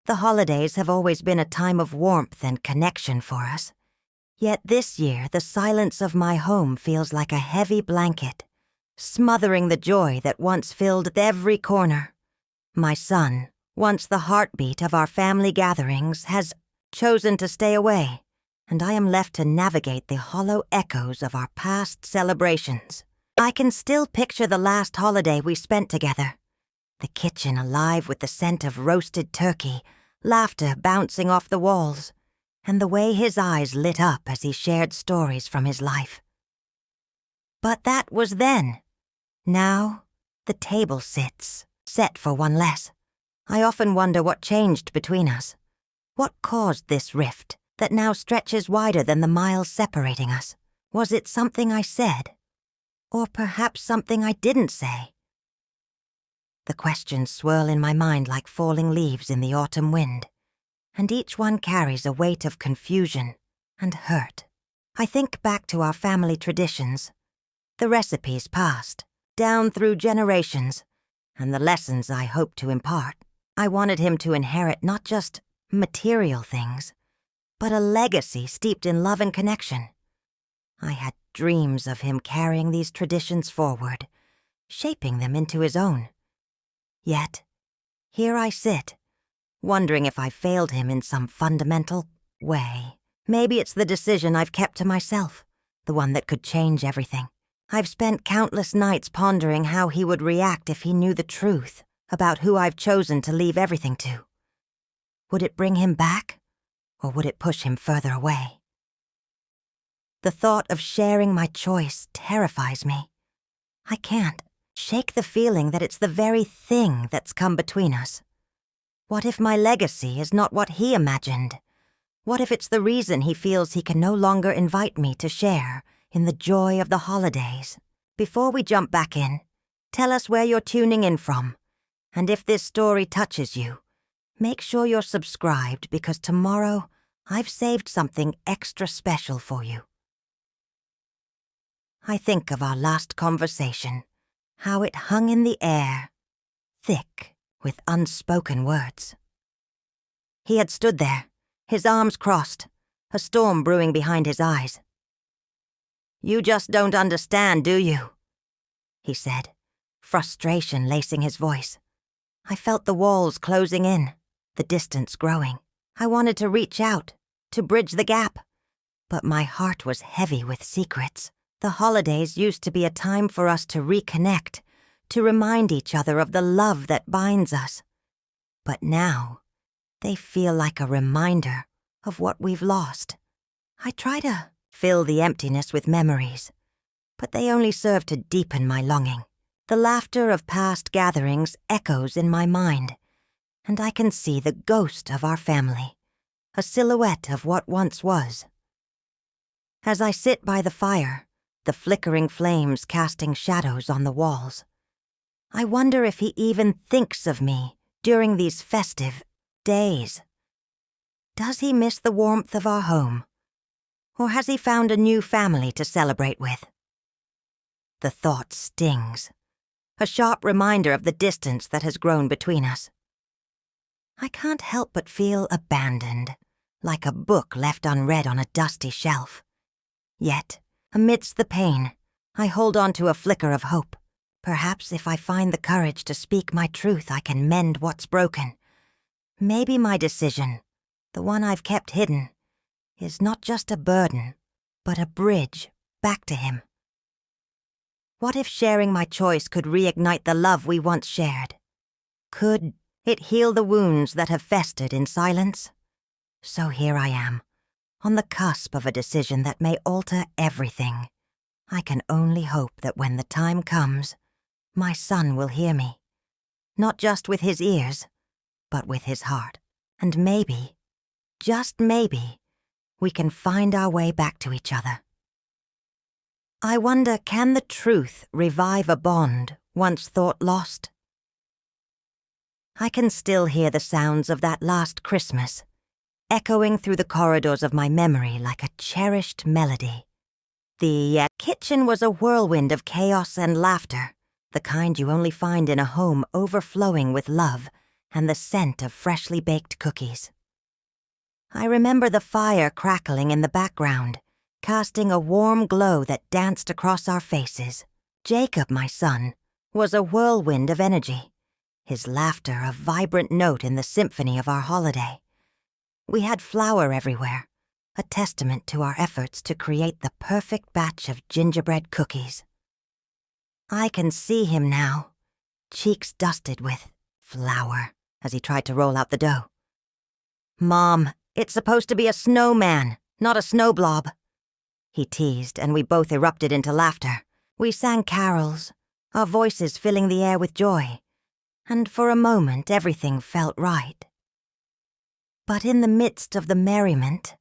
The holidays have always been a time of warmth and connection for us. Yet this year, the silence of my home feels like a heavy blanket, smothering the joy that once filled every corner. My son, once the heartbeat of our family gatherings, has chosen to stay away, and I am left to navigate the hollow echoes of our past celebrations. I can still picture the last holiday we spent together. The kitchen alive with the scent of roasted turkey, laughter bouncing off the walls, and the way his eyes lit up as he shared stories from his life. But that was then. Now, the table sits, set for one less. I often wonder what changed between us. What caused this rift that now stretches wider than the miles separating us? Was it something I said? Or perhaps something I didn't say? The questions swirl in my mind like falling leaves in the autumn wind, and each one carries a weight of confusion and hurt. I think back to our family traditions, the recipes passed down through generations, and the lessons I hoped to impart. I wanted him to inherit not just material things, but a legacy steeped in love and connection. I had dreams of him carrying these traditions forward, shaping them into his own. Yet, here I sit, wondering if I failed him in some fundamental way. Maybe it's the decision I've kept to myself, the one that could change everything. I've spent countless nights pondering how he would react if he knew the truth about who I've chosen to leave everything to. Would it bring him back, or would it push him further away? The thought of sharing my choice terrifies me. I can't shake the feeling that it's the very thing that's come between us. What if my legacy is not what he imagined? What if it's the reason he feels he can no longer invite me to share in the joy of the holidays? Before we jump back in, tell us where you're tuning in from. And if this story touches you, make sure you're subscribed, because tomorrow I've saved something extra special for you. I think of our last conversation, how it hung in the air, thick with unspoken words. He had stood there, his arms crossed, a storm brewing behind his eyes. "You just don't understand, do you?" he said, frustration lacing his voice. I felt the walls closing in, the distance growing. I wanted to reach out, to bridge the gap, but my heart was heavy with secrets. The holidays used to be a time for us to reconnect, to remind each other of the love that binds us. But now, they feel like a reminder of what we've lost. I try to fill the emptiness with memories, but they only serve to deepen my longing. The laughter of past gatherings echoes in my mind, and I can see the ghost of our family, a silhouette of what once was. As I sit by the fire, the flickering flames casting shadows on the walls, I wonder if he even thinks of me during these festive days. Does he miss the warmth of our home? Or has he found a new family to celebrate with? The thought stings, a sharp reminder of the distance that has grown between us. I can't help but feel abandoned, like a book left unread on a dusty shelf. Yet, amidst the pain, I hold on to a flicker of hope. Perhaps if I find the courage to speak my truth, I can mend what's broken. Maybe my decision, the one I've kept hidden, is not just a burden, but a bridge back to him. What if sharing my choice could reignite the love we once shared? Could it heal the wounds that have festered in silence? So here I am, on the cusp of a decision that may alter everything. I can only hope that when the time comes, my son will hear me, not just with his ears, but with his heart. And maybe, just maybe, we can find our way back to each other. I wonder, can the truth revive a bond once thought lost? I can still hear the sounds of that last Christmas, echoing through the corridors of my memory like a cherished melody. The kitchen was a whirlwind of chaos and laughter, the kind you only find in a home overflowing with love and the scent of freshly baked cookies. I remember the fire crackling in the background, casting a warm glow that danced across our faces. Jacob, my son, was a whirlwind of energy, his laughter a vibrant note in the symphony of our holiday. We had flour everywhere, a testament to our efforts to create the perfect batch of gingerbread cookies. I can see him now, cheeks dusted with flour, as he tried to roll out the dough. "Mom, it's supposed to be a snowman, not a snow blob," he teased, and we both erupted into laughter. We sang carols, our voices filling the air with joy, and for a moment everything felt right. But in the midst of the merriment,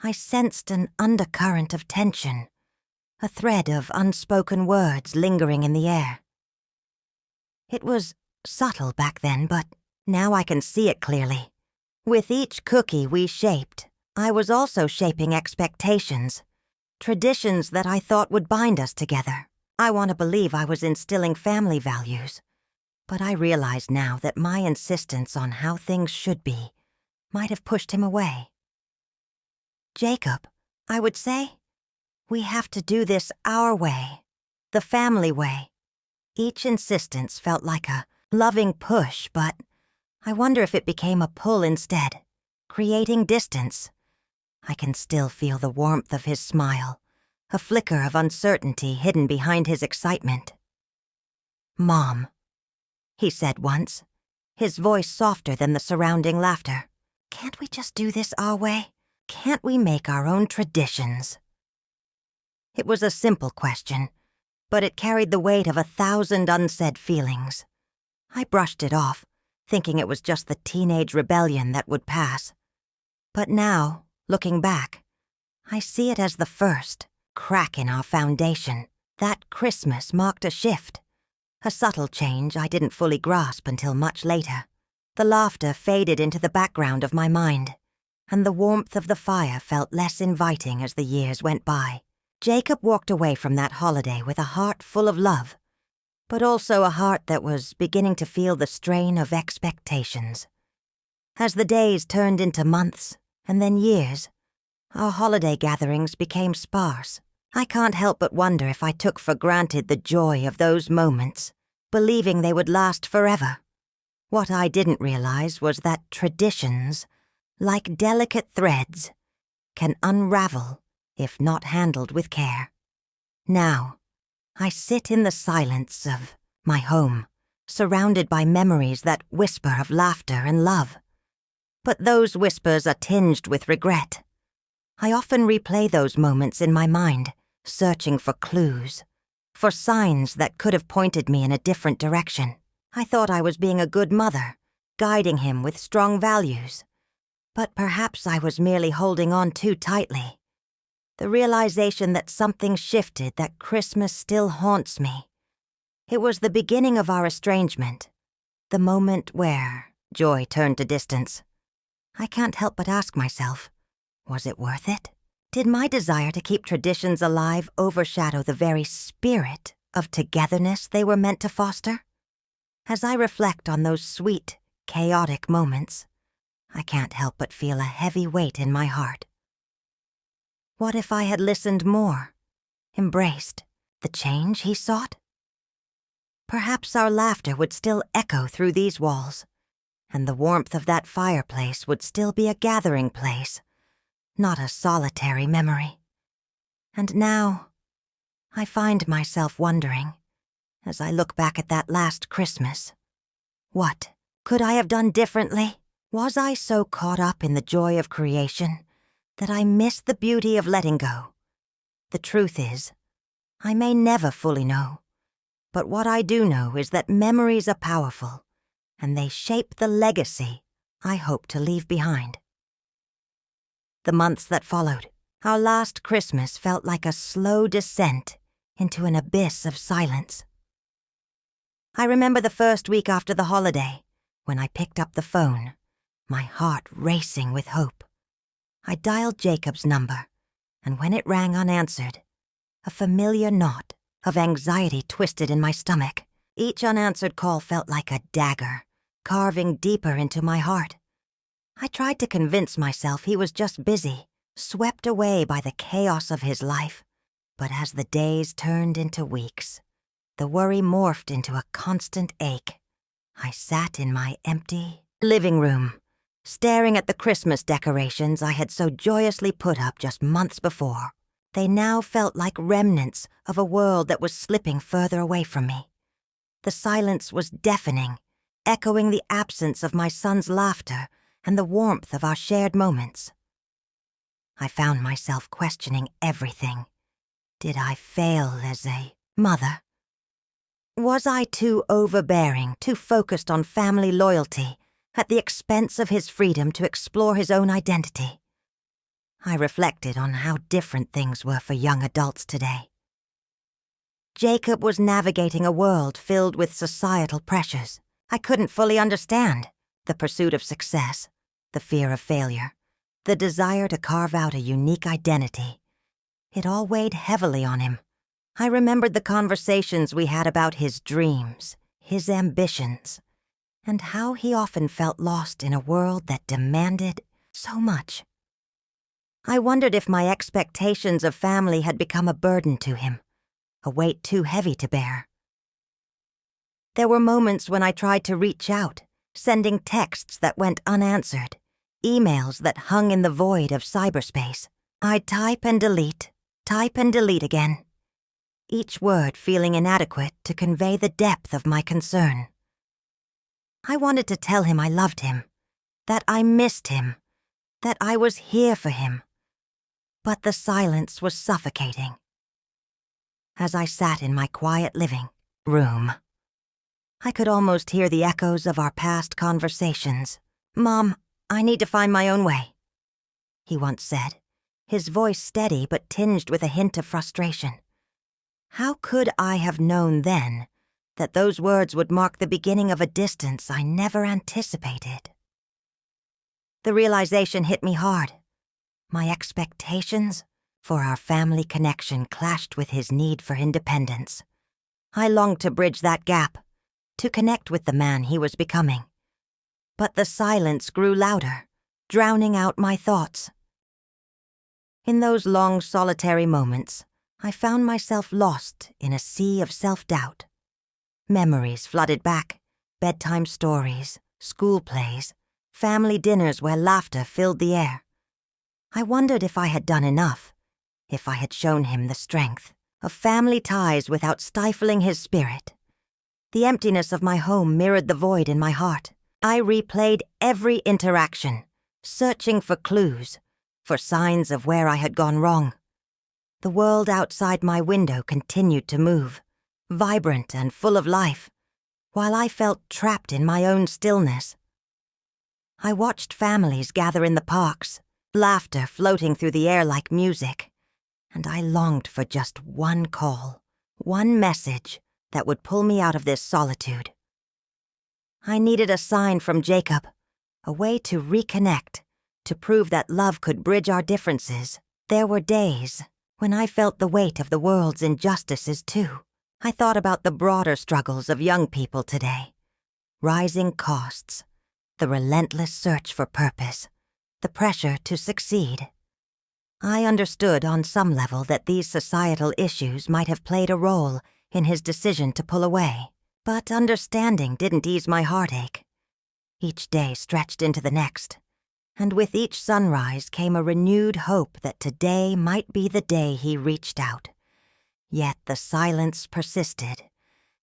I sensed an undercurrent of tension, a thread of unspoken words lingering in the air. It was subtle back then, but now I can see it clearly. With each cookie we shaped, I was also shaping expectations, traditions that I thought would bind us together. I want to believe I was instilling family values, but I realize now that my insistence on how things should be might have pushed him away. "Jacob," I would say, "we have to do this our way, the family way." Each insistence felt like a loving push, but I wonder if it became a pull instead, creating distance. I can still feel the warmth of his smile, a flicker of uncertainty hidden behind his excitement. "Mom," he said once, his voice softer than the surrounding laughter, "can't we just do this our way? Can't we make our own traditions?" It was a simple question, but it carried the weight of 1,000 unsaid feelings. I brushed it off, thinking it was just the teenage rebellion that would pass. But now, looking back, I see it as the first crack in our foundation. That Christmas marked a shift, a subtle change I didn't fully grasp until much later. The laughter faded into the background of my mind, and the warmth of the fire felt less inviting as the years went by. Jacob walked away from that holiday with a heart full of love, but also a heart that was beginning to feel the strain of expectations. As the days turned into months, and then years, our holiday gatherings became sparse. I can't help but wonder if I took for granted the joy of those moments, believing they would last forever. What I didn't realize was that traditions, like delicate threads, can unravel if not handled with care. Now, I sit in the silence of my home, surrounded by memories that whisper of laughter and love. But those whispers are tinged with regret. I often replay those moments in my mind, searching for clues, for signs that could have pointed me in a different direction. I thought I was being a good mother, guiding him with strong values. But perhaps I was merely holding on too tightly. The realization that something shifted, that Christmas still haunts me. It was the beginning of our estrangement, the moment where joy turned to distance. I can't help but ask myself, was it worth it? Did my desire to keep traditions alive overshadow the very spirit of togetherness they were meant to foster? As I reflect on those sweet, chaotic moments, I can't help but feel a heavy weight in my heart. What if I had listened more, embraced the change he sought? Perhaps our laughter would still echo through these walls, and the warmth of that fireplace would still be a gathering place, not a solitary memory. And now, I find myself wondering, as I look back at that last Christmas, what could I have done differently? Was I so caught up in the joy of creation that I missed the beauty of letting go? The truth is, I may never fully know, but what I do know is that memories are powerful, and they shape the legacy I hope to leave behind. The months that followed, our last Christmas felt like a slow descent into an abyss of silence. I remember the first week after the holiday, when I picked up the phone, my heart racing with hope. I dialed Jacob's number, and when it rang unanswered, a familiar knot of anxiety twisted in my stomach. Each unanswered call felt like a dagger, carving deeper into my heart. I tried to convince myself he was just busy, swept away by the chaos of his life. But as the days turned into weeks, the worry morphed into a constant ache. I sat in my empty living room, staring at the Christmas decorations I had so joyously put up just months before. They now felt like remnants of a world that was slipping further away from me. The silence was deafening, echoing the absence of my son's laughter and the warmth of our shared moments. I found myself questioning everything. Did I fail as a mother? Was I too overbearing, too focused on family loyalty, at the expense of his freedom to explore his own identity? I reflected on how different things were for young adults today. Jacob was navigating a world filled with societal pressures I couldn't fully understand: the pursuit of success, the fear of failure, the desire to carve out a unique identity. It all weighed heavily on him. I remembered the conversations we had about his dreams, his ambitions, and how he often felt lost in a world that demanded so much. I wondered if my expectations of family had become a burden to him, a weight too heavy to bear. There were moments when I tried to reach out, sending texts that went unanswered, emails that hung in the void of cyberspace. I'd type and delete again, each word feeling inadequate to convey the depth of my concern. I wanted to tell him I loved him, that I missed him, that I was here for him. But the silence was suffocating. As I sat in my quiet living room, I could almost hear the echoes of our past conversations. "Mom, I need to find my own way," he once said, his voice steady but tinged with a hint of frustration. How could I have known then that those words would mark the beginning of a distance I never anticipated? The realization hit me hard. My expectations for our family connection clashed with his need for independence. I longed to bridge that gap, to connect with the man he was becoming. But the silence grew louder, drowning out my thoughts. In those long, solitary moments, I found myself lost in a sea of self-doubt. Memories flooded back, bedtime stories, school plays, family dinners where laughter filled the air. I wondered if I had done enough, if I had shown him the strength of family ties without stifling his spirit. The emptiness of my home mirrored the void in my heart. I replayed every interaction, searching for clues, for signs of where I had gone wrong. The world outside my window continued to move, vibrant and full of life, while I felt trapped in my own stillness. I watched families gather in the parks, laughter floating through the air like music, and I longed for just one call, one message that would pull me out of this solitude. I needed a sign from Jacob, a way to reconnect, to prove that love could bridge our differences. There were days when I felt the weight of the world's injustices too. I thought about the broader struggles of young people today. Rising costs, the relentless search for purpose, the pressure to succeed. I understood on some level that these societal issues might have played a role in his decision to pull away, but understanding didn't ease my heartache. Each day stretched into the next, and with each sunrise came a renewed hope that today might be the day he reached out. Yet the silence persisted,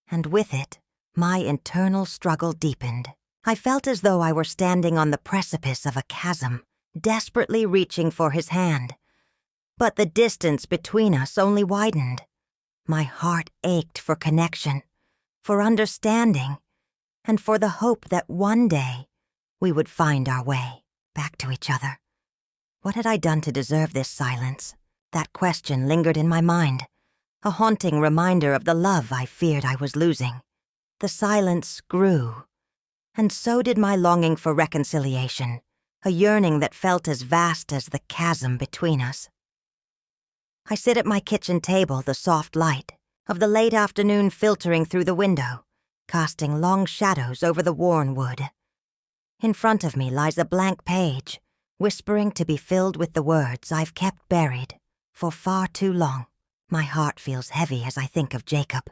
and with it, my internal struggle deepened. I felt as though I were standing on the precipice of a chasm, desperately reaching for his hand. But the distance between us only widened. My heart ached for connection, for understanding, and for the hope that one day we would find our way back to each other. What had I done to deserve this silence? That question lingered in my mind, a haunting reminder of the love I feared I was losing. The silence grew, and so did my longing for reconciliation, a yearning that felt as vast as the chasm between us. I sit at my kitchen table, the soft light of the late afternoon filtering through the window, casting long shadows over the worn wood. In front of me lies a blank page, whispering to be filled with the words I've kept buried for far too long. My heart feels heavy as I think of Jacob.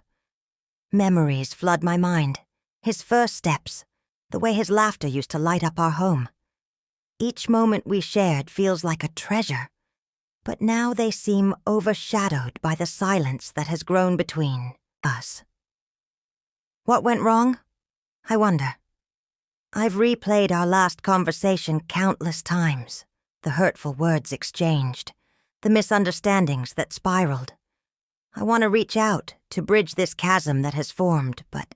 Memories flood my mind. His first steps, the way his laughter used to light up our home. Each moment we shared feels like a treasure, but now they seem overshadowed by the silence that has grown between us. What went wrong? I wonder. I've replayed our last conversation countless times, the hurtful words exchanged, the misunderstandings that spiraled. I want to reach out to bridge this chasm that has formed, but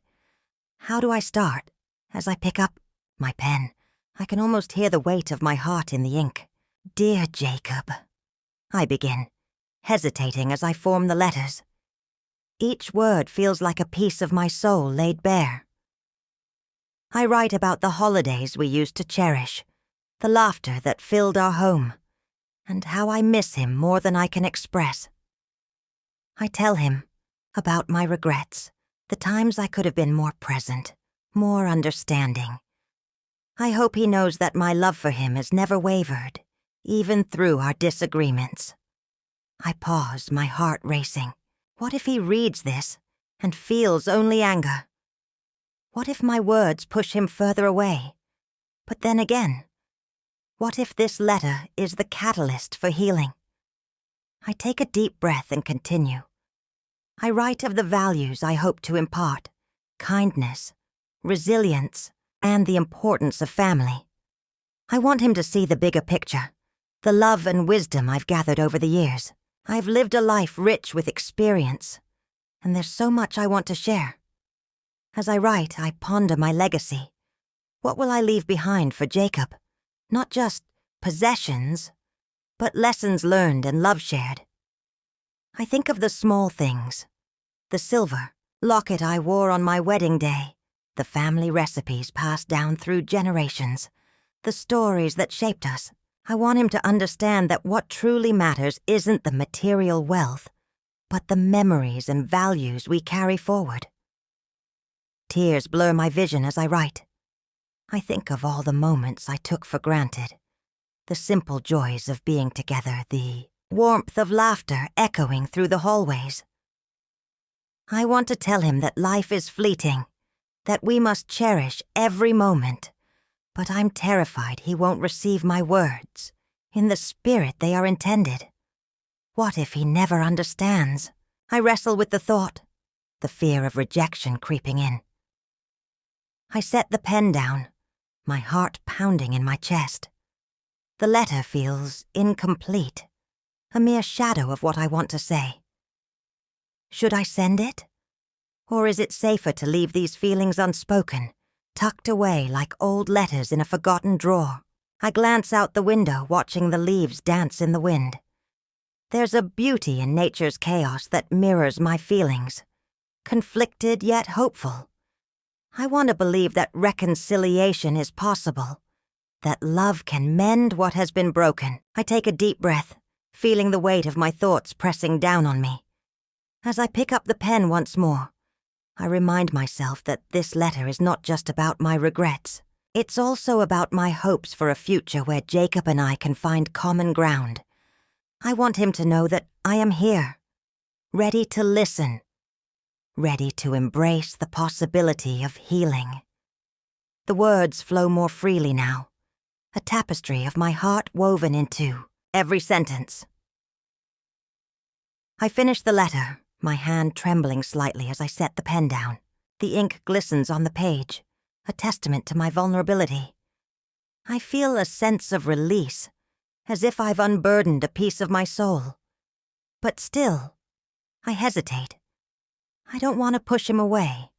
how do I start? As I pick up my pen, I can almost hear the weight of my heart in the ink. Dear Jacob, I begin, hesitating as I form the letters. Each word feels like a piece of my soul laid bare. I write about the holidays we used to cherish, the laughter that filled our home, and how I miss him more than I can express. I tell him about my regrets, the times I could have been more present, more understanding. I hope he knows that my love for him has never wavered, even through our disagreements. I pause, my heart racing. What if he reads this and feels only anger? What if my words push him further away? But then again, what if this letter is the catalyst for healing? I take a deep breath and continue. I write of the values I hope to impart: kindness, resilience, and the importance of family. I want him to see the bigger picture, the love and wisdom I've gathered over the years. I've lived a life rich with experience, and there's so much I want to share. As I write, I ponder my legacy. What will I leave behind for Jacob? Not just possessions, but lessons learned and love shared. I think of the small things: the silver locket I wore on my wedding day, the family recipes passed down through generations, the stories that shaped us. I want him to understand that what truly matters isn't the material wealth, but the memories and values we carry forward. Tears blur my vision as I write. I think of all the moments I took for granted, the simple joys of being together, the warmth of laughter echoing through the hallways. I want to tell him that life is fleeting, that we must cherish every moment, but I'm terrified he won't receive my words in the spirit they are intended. What if he never understands? I wrestle with the thought, the fear of rejection creeping in. I set the pen down, my heart pounding in my chest. The letter feels incomplete, a mere shadow of what I want to say. Should I send it? Or is it safer to leave these feelings unspoken, tucked away like old letters in a forgotten drawer? I glance out the window, watching the leaves dance in the wind. There's a beauty in nature's chaos that mirrors my feelings, conflicted yet hopeful. I want to believe that reconciliation is possible, that love can mend what has been broken. I take a deep breath, feeling the weight of my thoughts pressing down on me. As I pick up the pen once more, I remind myself that this letter is not just about my regrets. It's also about my hopes for a future where Jacob and I can find common ground. I want him to know that I am here, ready to listen, ready to embrace the possibility of healing. The words flow more freely now, a tapestry of my heart woven into every sentence. I finish the letter, my hand trembling slightly as I set the pen down. The ink glistens on the page, a testament to my vulnerability. I feel a sense of release, as if I've unburdened a piece of my soul. But still, I hesitate. I don't want to push him away,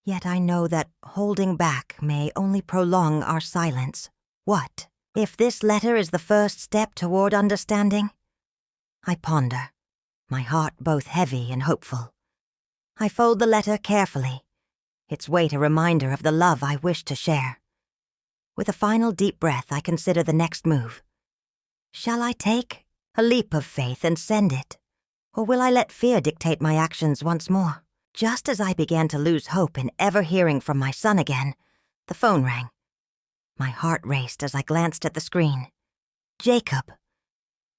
yet I know that holding back may only prolong our silence. What if this letter is the first step toward understanding? I ponder, my heart both heavy and hopeful. I fold the letter carefully, its weight a reminder of the love I wish to share. With a final deep breath, I consider the next move. Shall I take a leap of faith and send it? Or will I let fear dictate my actions once more? Just as I began to lose hope in ever hearing from my son again, the phone rang. My heart raced as I glanced at the screen. Jacob.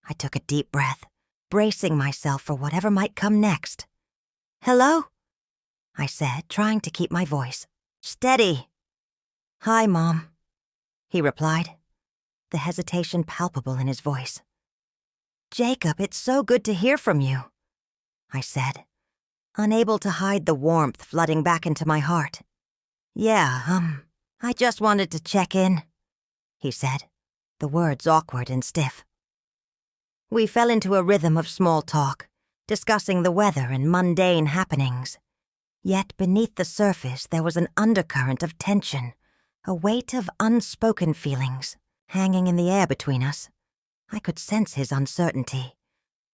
I took a deep breath, bracing myself for whatever might come next. "Hello?" I said, trying to keep my voice steady. "Hi, Mom," he replied, the hesitation palpable in his voice. "Jacob, it's so good to hear from you," I said, unable to hide the warmth flooding back into my heart. "Yeah, I just wanted to check in," he said, the words awkward and stiff. We fell into a rhythm of small talk, discussing the weather and mundane happenings. Yet beneath the surface there was an undercurrent of tension, a weight of unspoken feelings hanging in the air between us. I could sense his uncertainty,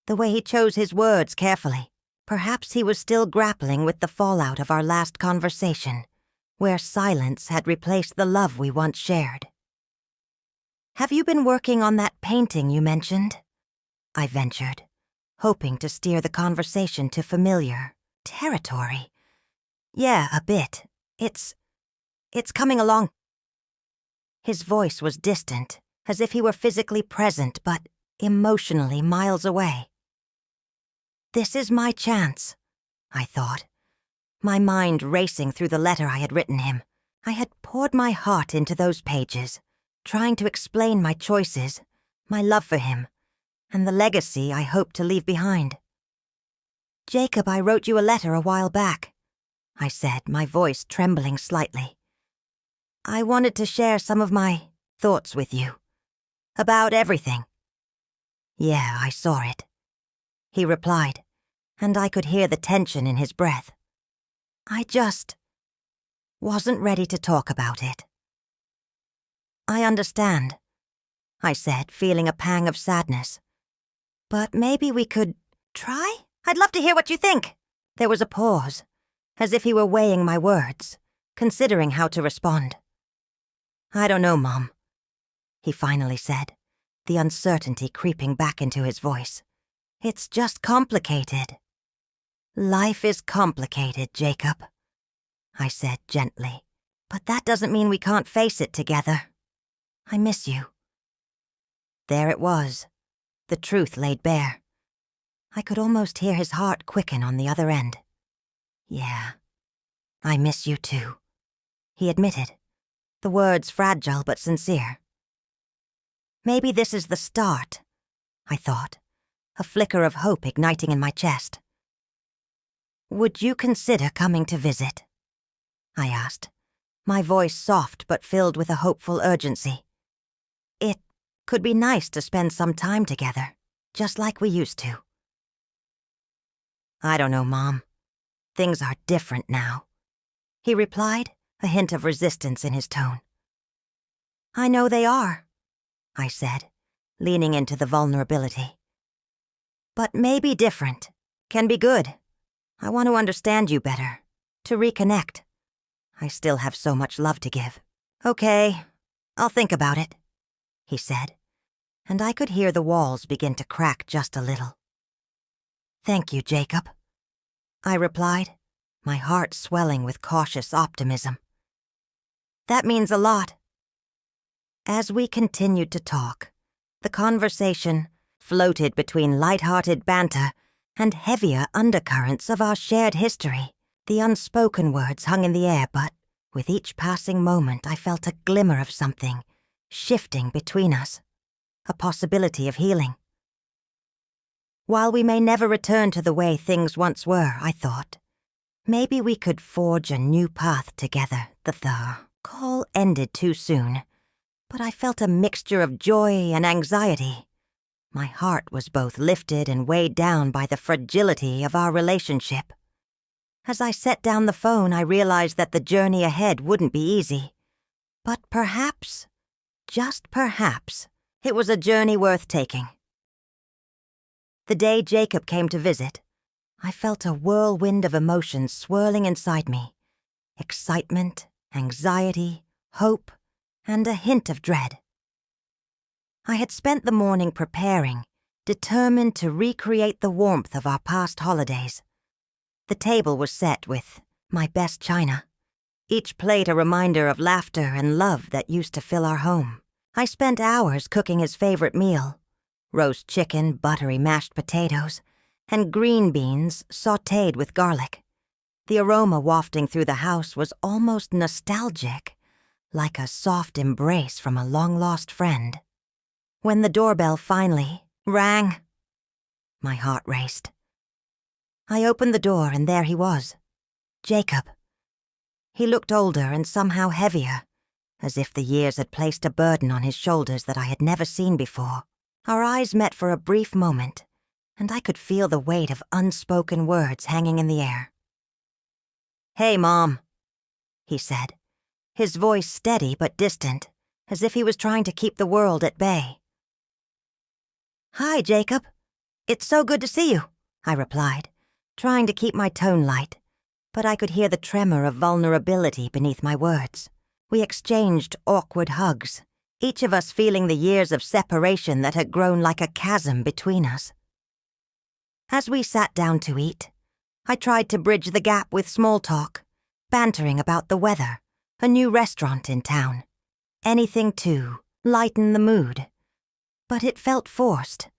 the way he chose his words carefully. Perhaps he was still grappling with the fallout of our last conversation, where silence had replaced the love we once shared. "Have you been working on that painting you mentioned?" I ventured, hoping to steer the conversation to familiar territory. "Yeah, a bit. It's coming along." His voice was distant, as if he were physically present but emotionally miles away. This is my chance, I thought, my mind racing through the letter I had written him. I had poured my heart into those pages, trying to explain my choices, my love for him, and the legacy I hoped to leave behind. "Jacob, I wrote you a letter a while back," I said, my voice trembling slightly. "I wanted to share some of my thoughts with you. About everything." "Yeah, I saw it," he replied, and I could hear the tension in his breath. "I just wasn't ready to talk about it." "I understand," I said, feeling a pang of sadness. "But maybe we could try? I'd love to hear what you think." There was a pause, as if he were weighing my words, considering how to respond. "I don't know, Mom," he finally said, the uncertainty creeping back into his voice. "It's just complicated." "Life is complicated, Jacob," I said gently. "But that doesn't mean we can't face it together. I miss you." There it was, the truth laid bare. I could almost hear his heart quicken on the other end. "Yeah, I miss you too," he admitted, the words fragile but sincere. Maybe this is the start, I thought, a flicker of hope igniting in my chest. "Would you consider coming to visit?" I asked, my voice soft but filled with a hopeful urgency. "It could be nice to spend some time together, just like we used to." "I don't know, Mom. Things are different now," he replied, a hint of resistance in his tone. "I know they are," I said, leaning into the vulnerability. "But maybe different can be good. I want to understand you better, to reconnect. I still have so much love to give." "Okay, I'll think about it," he said, and I could hear the walls begin to crack just a little. "Thank you, Jacob," I replied, my heart swelling with cautious optimism. "That means a lot." As we continued to talk, the conversation floated between light-hearted banter and heavier undercurrents of our shared history. The unspoken words hung in the air, but with each passing moment I felt a glimmer of something shifting between us, a possibility of healing. While we may never return to the way things once were, I thought, maybe we could forge a new path together. The call ended too soon, but I felt a mixture of joy and anxiety. My heart was both lifted and weighed down by the fragility of our relationship. As I set down the phone, I realized that the journey ahead wouldn't be easy. But perhaps, just perhaps, it was a journey worth taking. The day Jacob came to visit, I felt a whirlwind of emotions swirling inside me. Excitement, anxiety, hope, and a hint of dread. I had spent the morning preparing, determined to recreate the warmth of our past holidays. The table was set with my best china, each plate a reminder of laughter and love that used to fill our home. I spent hours cooking his favorite meal: roast chicken, buttery mashed potatoes, and green beans sautéed with garlic. The aroma wafting through the house was almost nostalgic, like a soft embrace from a long-lost friend. When the doorbell finally rang, my heart raced. I opened the door and there he was, Jacob. He looked older and somehow heavier, as if the years had placed a burden on his shoulders that I had never seen before. Our eyes met for a brief moment, and I could feel the weight of unspoken words hanging in the air. "Hey, Mom," he said, his voice steady but distant, as if he was trying to keep the world at bay. "Hi, Jacob. It's so good to see you," I replied, trying to keep my tone light, but I could hear the tremor of vulnerability beneath my words. We exchanged awkward hugs, each of us feeling the years of separation that had grown like a chasm between us. As we sat down to eat, I tried to bridge the gap with small talk, bantering about the weather, a new restaurant in town, anything to lighten the mood. But it felt forced,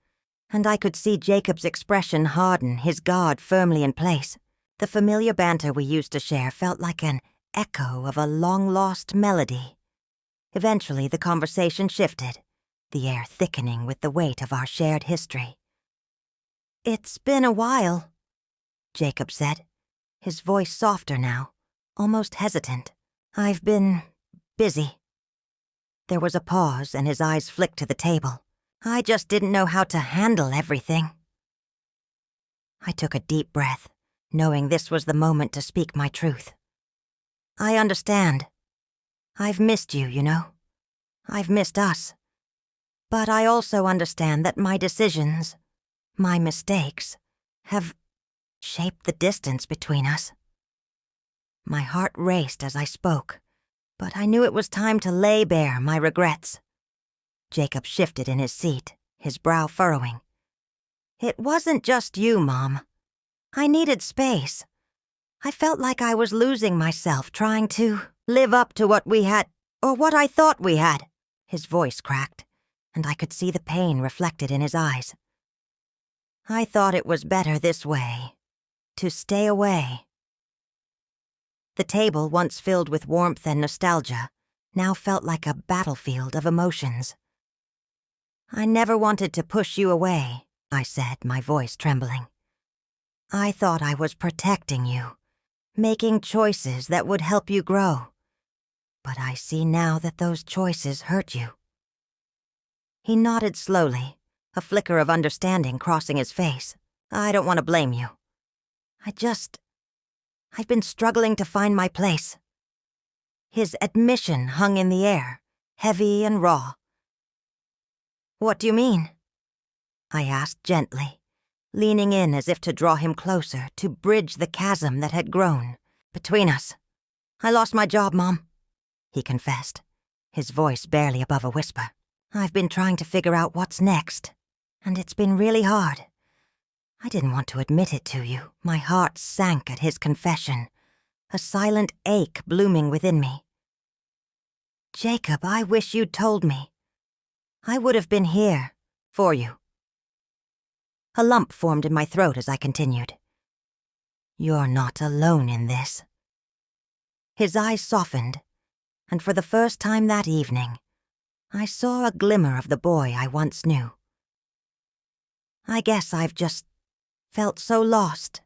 and I could see Jacob's expression harden, his guard firmly in place. The familiar banter we used to share felt like an echo of a long-lost melody. Eventually, the conversation shifted, the air thickening with the weight of our shared history. "It's been a while," Jacob said, his voice softer now, almost hesitant. "I've been busy." There was a pause, and his eyes flicked to the table. I just didn't know how to handle everything. I took a deep breath, knowing this was the moment to speak my truth. "I understand. I've missed you, you know. I've missed us. But I also understand that my decisions, my mistakes, have shaped the distance between us." My heart raced as I spoke, but I knew it was time to lay bare my regrets. Jacob shifted in his seat, his brow furrowing. "It wasn't just you, Mom. I needed space. I felt like I was losing myself trying to live up to what we had, or what I thought we had." His voice cracked, and I could see the pain reflected in his eyes. "I thought it was better this way, to stay away." The table, once filled with warmth and nostalgia, now felt like a battlefield of emotions. "I never wanted to push you away," I said, my voice trembling. "I thought I was protecting you, making choices that would help you grow. But I see now that those choices hurt you." He nodded slowly, a flicker of understanding crossing his face. "I don't want to blame you. I've been struggling to find my place." His admission hung in the air, heavy and raw. "What do you mean?" I asked gently, leaning in as if to draw him closer, to bridge the chasm that had grown between us. "I lost my job, Mom," he confessed, his voice barely above a whisper. "I've been trying to figure out what's next, and it's been really hard. I didn't want to admit it to you." My heart sank at his confession, a silent ache blooming within me. "Jacob, I wish you'd told me. I would have been here for you." A lump formed in my throat as I continued. "You're not alone in this." His eyes softened, and for the first time that evening, I saw a glimmer of the boy I once knew. "I guess I've just felt so lost,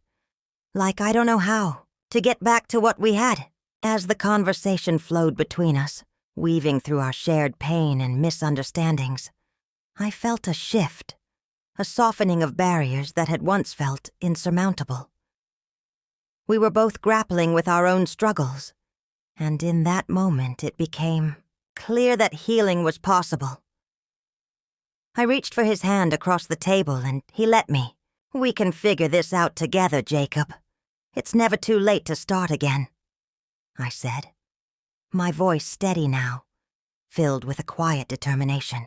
like I don't know how to get back to what we had." As the conversation flowed between us, weaving through our shared pain and misunderstandings, I felt a shift, a softening of barriers that had once felt insurmountable. We were both grappling with our own struggles, and in that moment it became clear that healing was possible. I reached for his hand across the table and he let me. "We can figure this out together, Jacob. It's never too late to start again," I said, my voice steady now, filled with a quiet determination.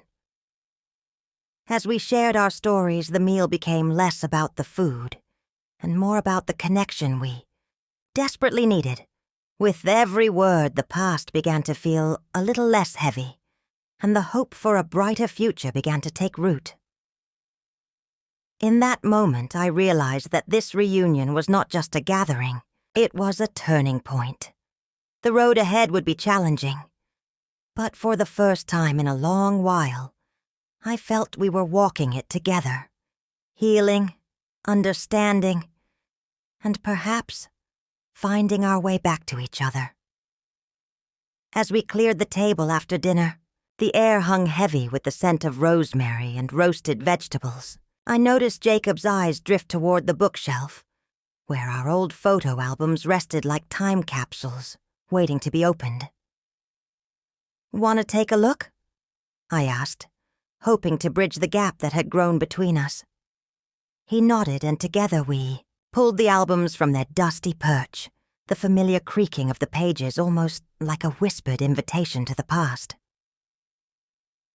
As we shared our stories, the meal became less about the food and more about the connection we desperately needed. With every word, the past began to feel a little less heavy, and the hope for a brighter future began to take root. In that moment, I realized that this reunion was not just a gathering, it was a turning point. The road ahead would be challenging, but for the first time in a long while, I felt we were walking it together, healing, understanding, and perhaps finding our way back to each other. As we cleared the table after dinner, the air hung heavy with the scent of rosemary and roasted vegetables. I noticed Jacob's eyes drift toward the bookshelf, where our old photo albums rested like time capsules, waiting to be opened. "Want to take a look?" I asked, hoping to bridge the gap that had grown between us. He nodded, and together we pulled the albums from their dusty perch, the familiar creaking of the pages almost like a whispered invitation to the past.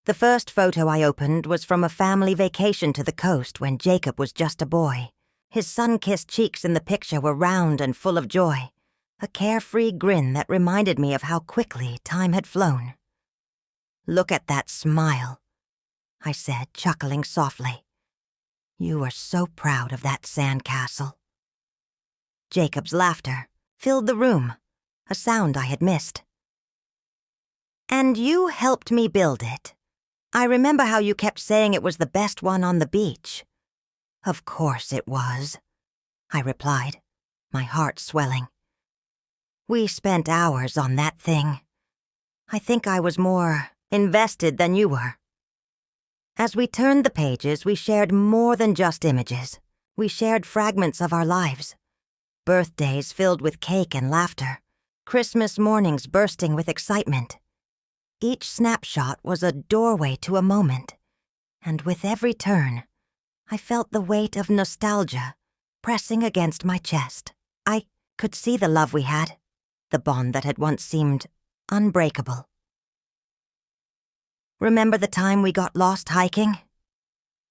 The first photo I opened was from a family vacation to the coast when Jacob was just a boy. His sun-kissed cheeks in the picture were round and full of joy, a carefree grin that reminded me of how quickly time had flown. "Look at that smile," I said, chuckling softly. "You were so proud of that sandcastle." Jacob's laughter filled the room, a sound I had missed. "And you helped me build it. I remember how you kept saying it was the best one on the beach." "Of course it was," I replied, my heart swelling. "We spent hours on that thing. I think I was more invested than you were." As we turned the pages, we shared more than just images. We shared fragments of our lives. Birthdays filled with cake and laughter. Christmas mornings bursting with excitement. Each snapshot was a doorway to a moment, and with every turn, I felt the weight of nostalgia pressing against my chest. I could see the love we had, the bond that had once seemed unbreakable. "Remember the time we got lost hiking?"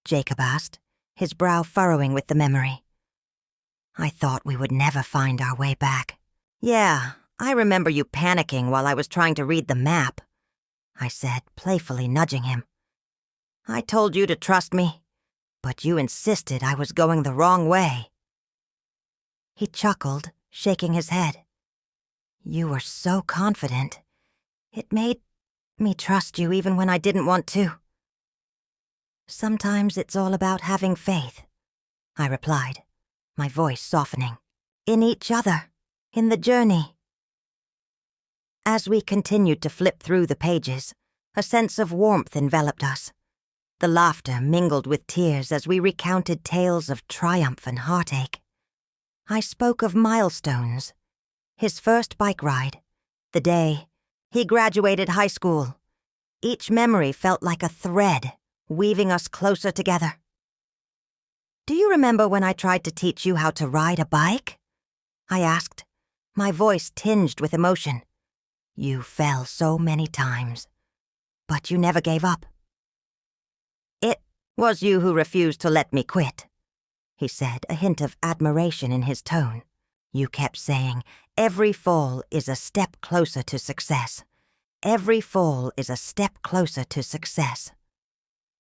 Jacob asked, his brow furrowing with the memory. "I thought we would never find our way back." "Yeah, I remember you panicking while I was trying to read the map," I said, playfully nudging him. "I told you to trust me, but you insisted I was going the wrong way." He chuckled, shaking his head. "You were so confident. It made me trust you even when I didn't want to." "Sometimes it's all about having faith," I replied, my voice softening. "In each other, in the journey." As we continued to flip through the pages, a sense of warmth enveloped us. The laughter mingled with tears as we recounted tales of triumph and heartache. I spoke of milestones: his first bike ride, the day he graduated high school. Each memory felt like a thread weaving us closer together. "Do you remember when I tried to teach you how to ride a bike?" I asked, my voice tinged with emotion. "You fell so many times, but you never gave up." "It was you who refused to let me quit," he said, a hint of admiration in his tone. "You kept saying, 'Every fall is a step closer to success. Every fall is a step closer to success.'"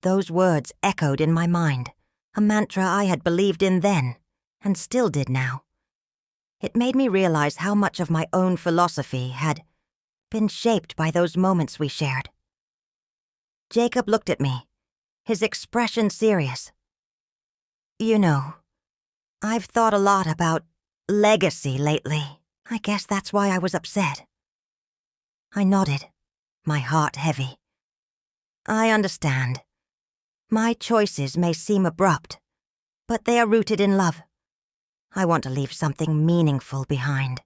Those words echoed in my mind, a mantra I had believed in then, and still did now. It made me realize how much of my own philosophy had been shaped by those moments we shared. Jacob looked at me, his expression serious. "You know, I've thought a lot about legacy lately. I guess that's why I was upset." I nodded, my heart heavy. "I understand. My choices may seem abrupt, but they are rooted in love. I want to leave something meaningful behind,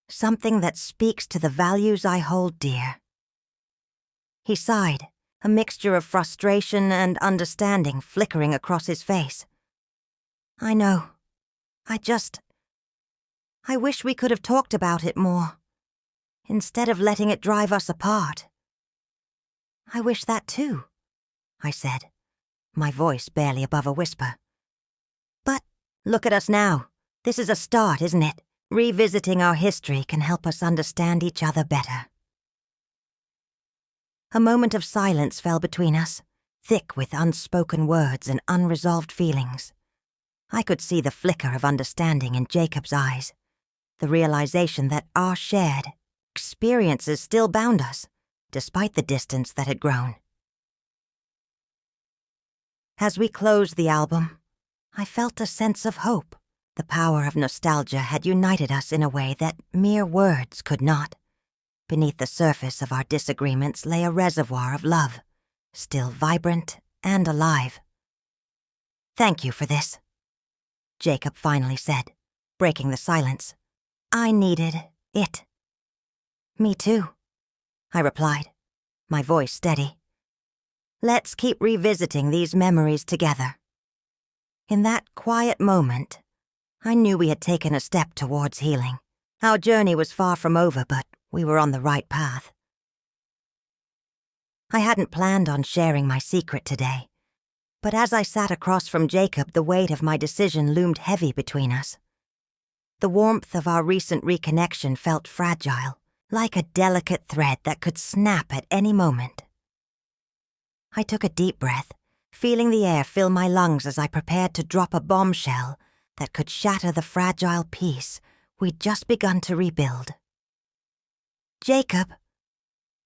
something that speaks to the values I hold dear." He sighed, a mixture of frustration and understanding flickering across his face. "I know. I wish we could have talked about it more, instead of letting it drive us apart." "I wish that too," I said, my voice barely above a whisper. "But look at us now. This is a start, isn't it? Revisiting our history can help us understand each other better. A moment of silence fell between us, thick with unspoken words and unresolved feelings. I could see the flicker of understanding in Jacob's eyes, the realization that our shared experiences still bound us, despite the distance that had grown. As we closed the album, I felt a sense of hope. The power of nostalgia had united us in a way that mere words could not. Beneath the surface of our disagreements lay a reservoir of love, still vibrant and alive. "Thank you for this," Jacob finally said, breaking the silence. "I needed it." "Me too," I replied, my voice steady. "Let's keep revisiting these memories together." In that quiet moment, I knew we had taken a step towards healing. Our journey was far from over, but we were on the right path. I hadn't planned on sharing my secret today, but as I sat across from Jacob, the weight of my decision loomed heavy between us. The warmth of our recent reconnection felt fragile, like a delicate thread that could snap at any moment. I took a deep breath, feeling the air fill my lungs as I prepared to drop a bombshell that could shatter the fragile peace we'd just begun to rebuild. "Jacob,"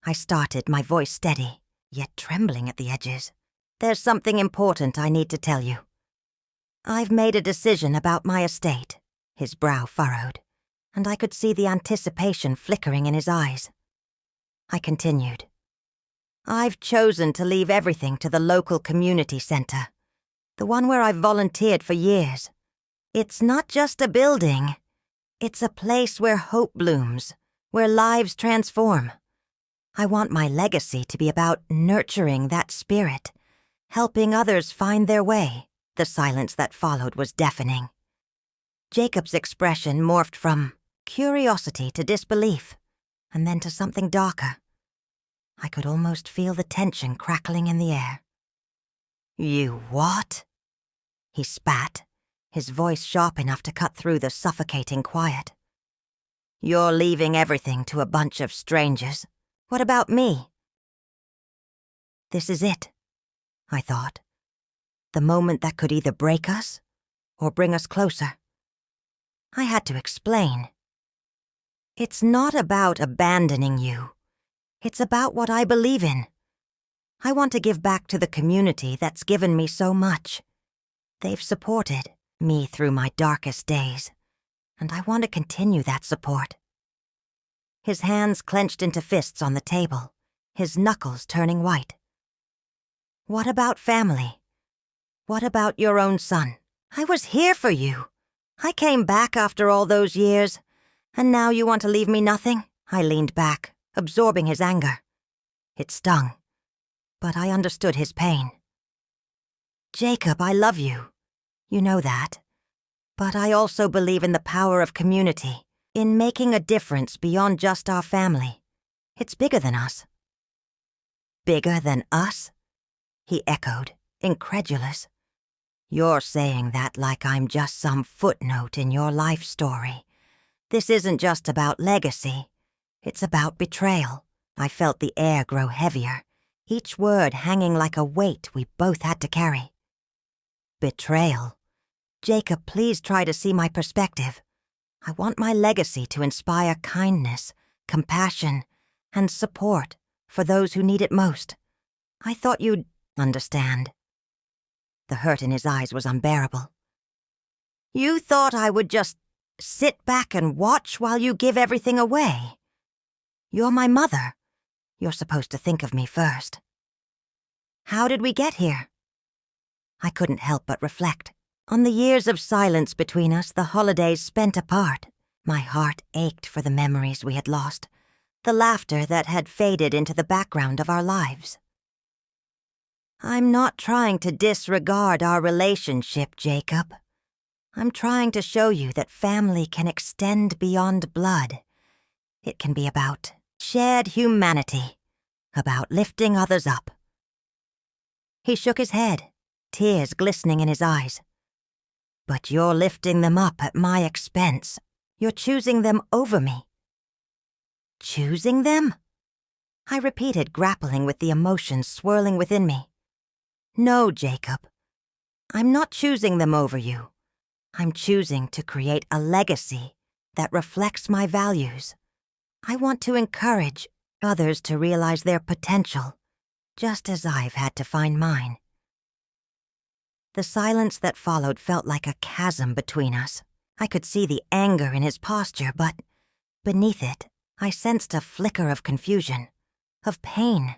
I started, my voice steady, yet trembling at the edges. "There's something important I need to tell you. I've made a decision about my estate." His brow furrowed, and I could see the anticipation flickering in his eyes. I continued. "I've chosen to leave everything to the local community center, the one where I've volunteered for years. It's not just a building. It's a place where hope blooms, where lives transform. I want my legacy to be about nurturing that spirit, helping others find their way." The silence that followed was deafening. Jacob's expression morphed from curiosity to disbelief, and then to something darker. I could almost feel the tension crackling in the air. "You what?" He spat, his voice sharp enough to cut through the suffocating quiet. "You're leaving everything to a bunch of strangers. What about me?" This is it, I thought. The moment that could either break us or bring us closer. I had to explain. "It's not about abandoning you. It's about what I believe in. I want to give back to the community that's given me so much. They've supported me through my darkest days, and I want to continue that support." His hands clenched into fists on the table, his knuckles turning white. "What about family? What about your own son? I was here for you. I came back after all those years, and now you want to leave me nothing?" I leaned back, absorbing his anger. It stung, but I understood his pain. "Jacob, I love you. You know that. But I also believe in the power of community, in making a difference beyond just our family. It's bigger than us." "Bigger than us?" he echoed, incredulous. "You're saying that like I'm just some footnote in your life story. This isn't just about legacy. It's about betrayal." I felt the air grow heavier, each word hanging like a weight we both had to carry. "Betrayal? Jacob, please try to see my perspective. I want my legacy to inspire kindness, compassion, and support for those who need it most. I thought you'd understand." The hurt in his eyes was unbearable. "You thought I would just sit back and watch while you give everything away? You're my mother. You're supposed to think of me first." "How did we get here?" I couldn't help but reflect. On the years of silence between us, the holidays spent apart, my heart ached for the memories we had lost, the laughter that had faded into the background of our lives. "I'm not trying to disregard our relationship, Jacob. I'm trying to show you that family can extend beyond blood. It can be about shared humanity, about lifting others up." He shook his head, tears glistening in his eyes. But you're lifting them up at my expense. You're choosing them over me." "Choosing them?" I repeated, grappling with the emotions swirling within me. "No, Jacob. I'm not choosing them over you. I'm choosing to create a legacy that reflects my values. I want to encourage others to realize their potential, just as I've had to find mine." The silence that followed felt like a chasm between us. I could see the anger in his posture, but beneath it, I sensed a flicker of confusion, of pain,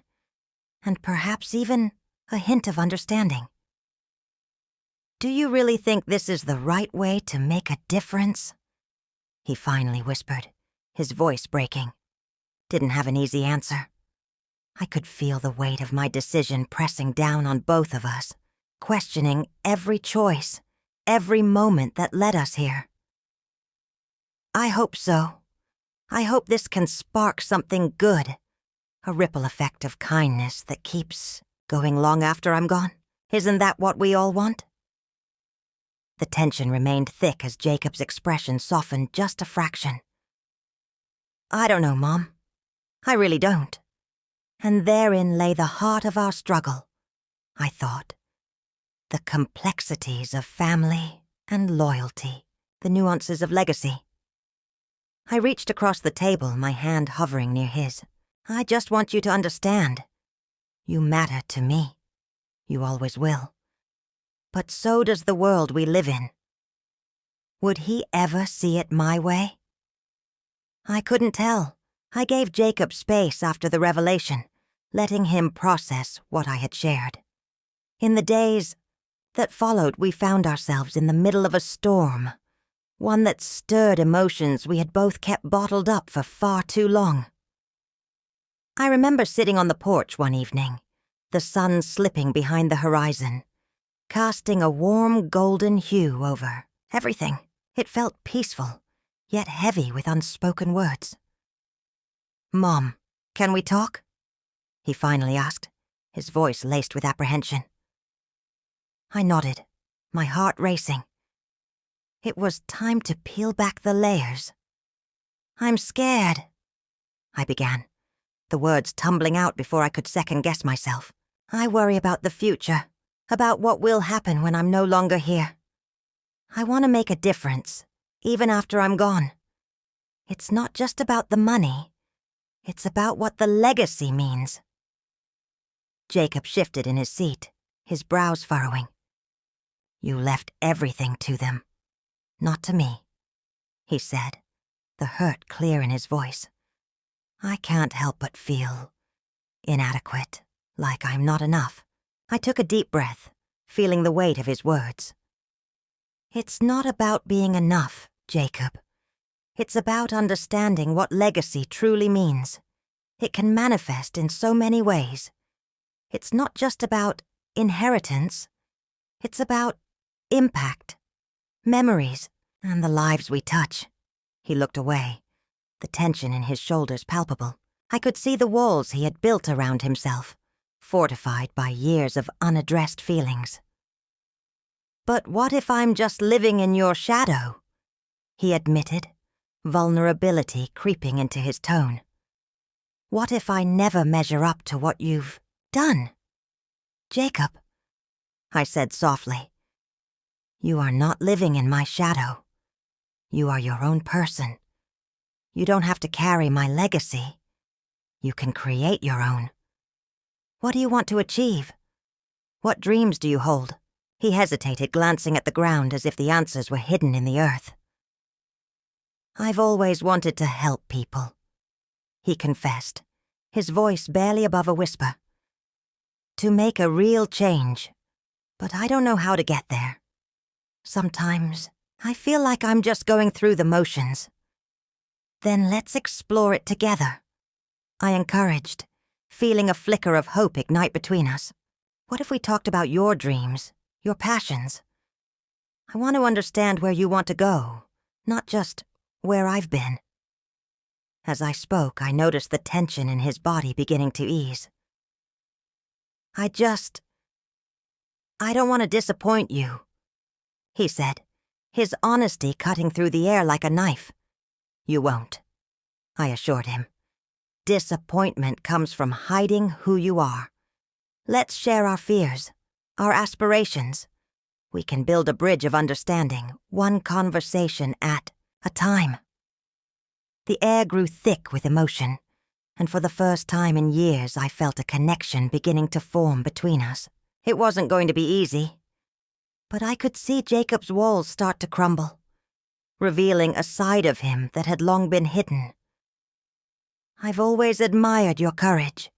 and perhaps even a hint of understanding. "Do you really think this is the right way to make a difference?" he finally whispered, his voice breaking. Didn't have an easy answer. I could feel the weight of my decision pressing down on both of us, questioning every choice, every moment that led us here. "I hope so. I hope this can spark something good, a ripple effect of kindness that keeps going long after I'm gone. Isn't that what we all want?" The tension remained thick as Jacob's expression softened just a fraction. "I don't know, Mom. I really don't." And therein lay the heart of our struggle, I thought. The complexities of family and loyalty, the nuances of legacy. I reached across the table, my hand hovering near his. "I just want you to understand. You matter to me. You always will. But so does the world we live in. Would he ever see it my way?" I couldn't tell. I gave Jacob space after the revelation, letting him process what I had shared. In the days that followed, we found ourselves in the middle of a storm, one that stirred emotions we had both kept bottled up for far too long. I remember sitting on the porch one evening, the sun slipping behind the horizon, casting a warm golden hue over everything. It felt peaceful, yet heavy with unspoken words. "Mom, can we talk?" he finally asked, his voice laced with apprehension. I nodded, my heart racing. It was time to peel back the layers. "I'm scared," I began, the words tumbling out before I could second-guess myself. "I worry about the future, about what will happen when I'm no longer here. I want to make a difference, even after I'm gone. It's not just about the money. It's about what the legacy means." Jacob shifted in his seat, his brows furrowing. "You left everything to them, not to me," he said, the hurt clear in his voice. I can't help but feel inadequate, like I'm not enough. I took a deep breath, feeling the weight of his words. "It's not about being enough, Jacob. It's about understanding what legacy truly means. It can manifest in so many ways. It's not just about inheritance. It's about impact, memories, and the lives we touch." He looked away, the tension in his shoulders palpable. I could see the walls he had built around himself, fortified by years of unaddressed feelings. "But what if I'm just living in your shadow?" he admitted, vulnerability creeping into his tone. "What if I never measure up to what you've done?" "Jacob," I said softly, "you are not living in my shadow. You are your own person. You don't have to carry my legacy. You can create your own. What do you want to achieve? What dreams do you hold?" He hesitated, glancing at the ground as if the answers were hidden in the earth. "I've always wanted to help people," he confessed, his voice barely above a whisper. "To make a real change, but I don't know how to get there. Sometimes I feel like I'm just going through the motions." "Then let's explore it together," I encouraged, feeling a flicker of hope ignite between us. "What if we talked about your dreams, your passions? I want to understand where you want to go, not just where I've been." As I spoke, I noticed the tension in his body beginning to ease. I don't want to disappoint you," he said, his honesty cutting through the air like a knife. "You won't," I assured him. "Disappointment comes from hiding who you are. Let's share our fears, our aspirations. We can build a bridge of understanding, one conversation at a time." The air grew thick with emotion, and for the first time in years I felt a connection beginning to form between us. It wasn't going to be easy, but I could see Jacob's walls start to crumble, revealing a side of him that had long been hidden. "I've always admired your courage,"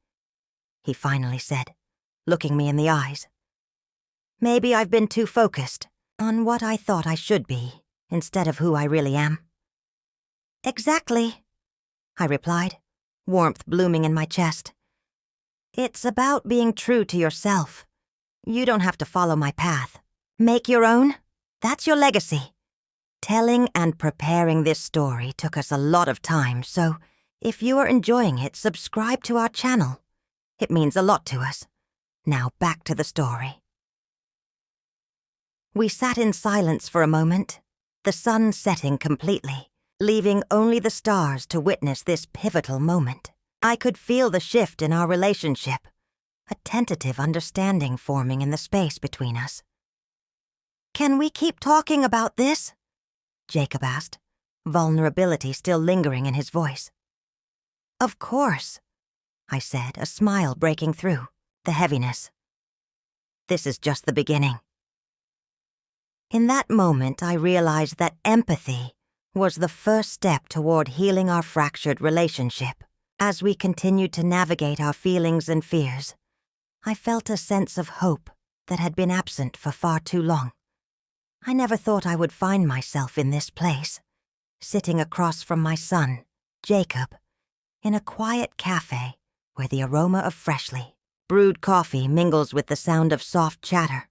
he finally said, looking me in the eyes. "Maybe I've been too focused on what I thought I should be instead of who I really am." "Exactly," I replied, warmth blooming in my chest. "It's about being true to yourself. You don't have to follow my path. Make your own. That's your legacy." Telling and preparing this story took us a lot of time, so if you are enjoying it, subscribe to our channel. It means a lot to us. Now back to the story. We sat in silence for a moment, the sun setting completely, leaving only the stars to witness this pivotal moment. I could feel the shift in our relationship, a tentative understanding forming in the space between us. "Can we keep talking about this?" Jacob asked, vulnerability still lingering in his voice. "Of course," I said, a smile breaking through the heaviness. "This is just the beginning." In that moment, I realized that empathy was the first step toward healing our fractured relationship. As we continued to navigate our feelings and fears, I felt a sense of hope that had been absent for far too long. I never thought I would find myself in this place, sitting across from my son, Jacob, in a quiet cafe where the aroma of freshly brewed coffee mingles with the sound of soft chatter.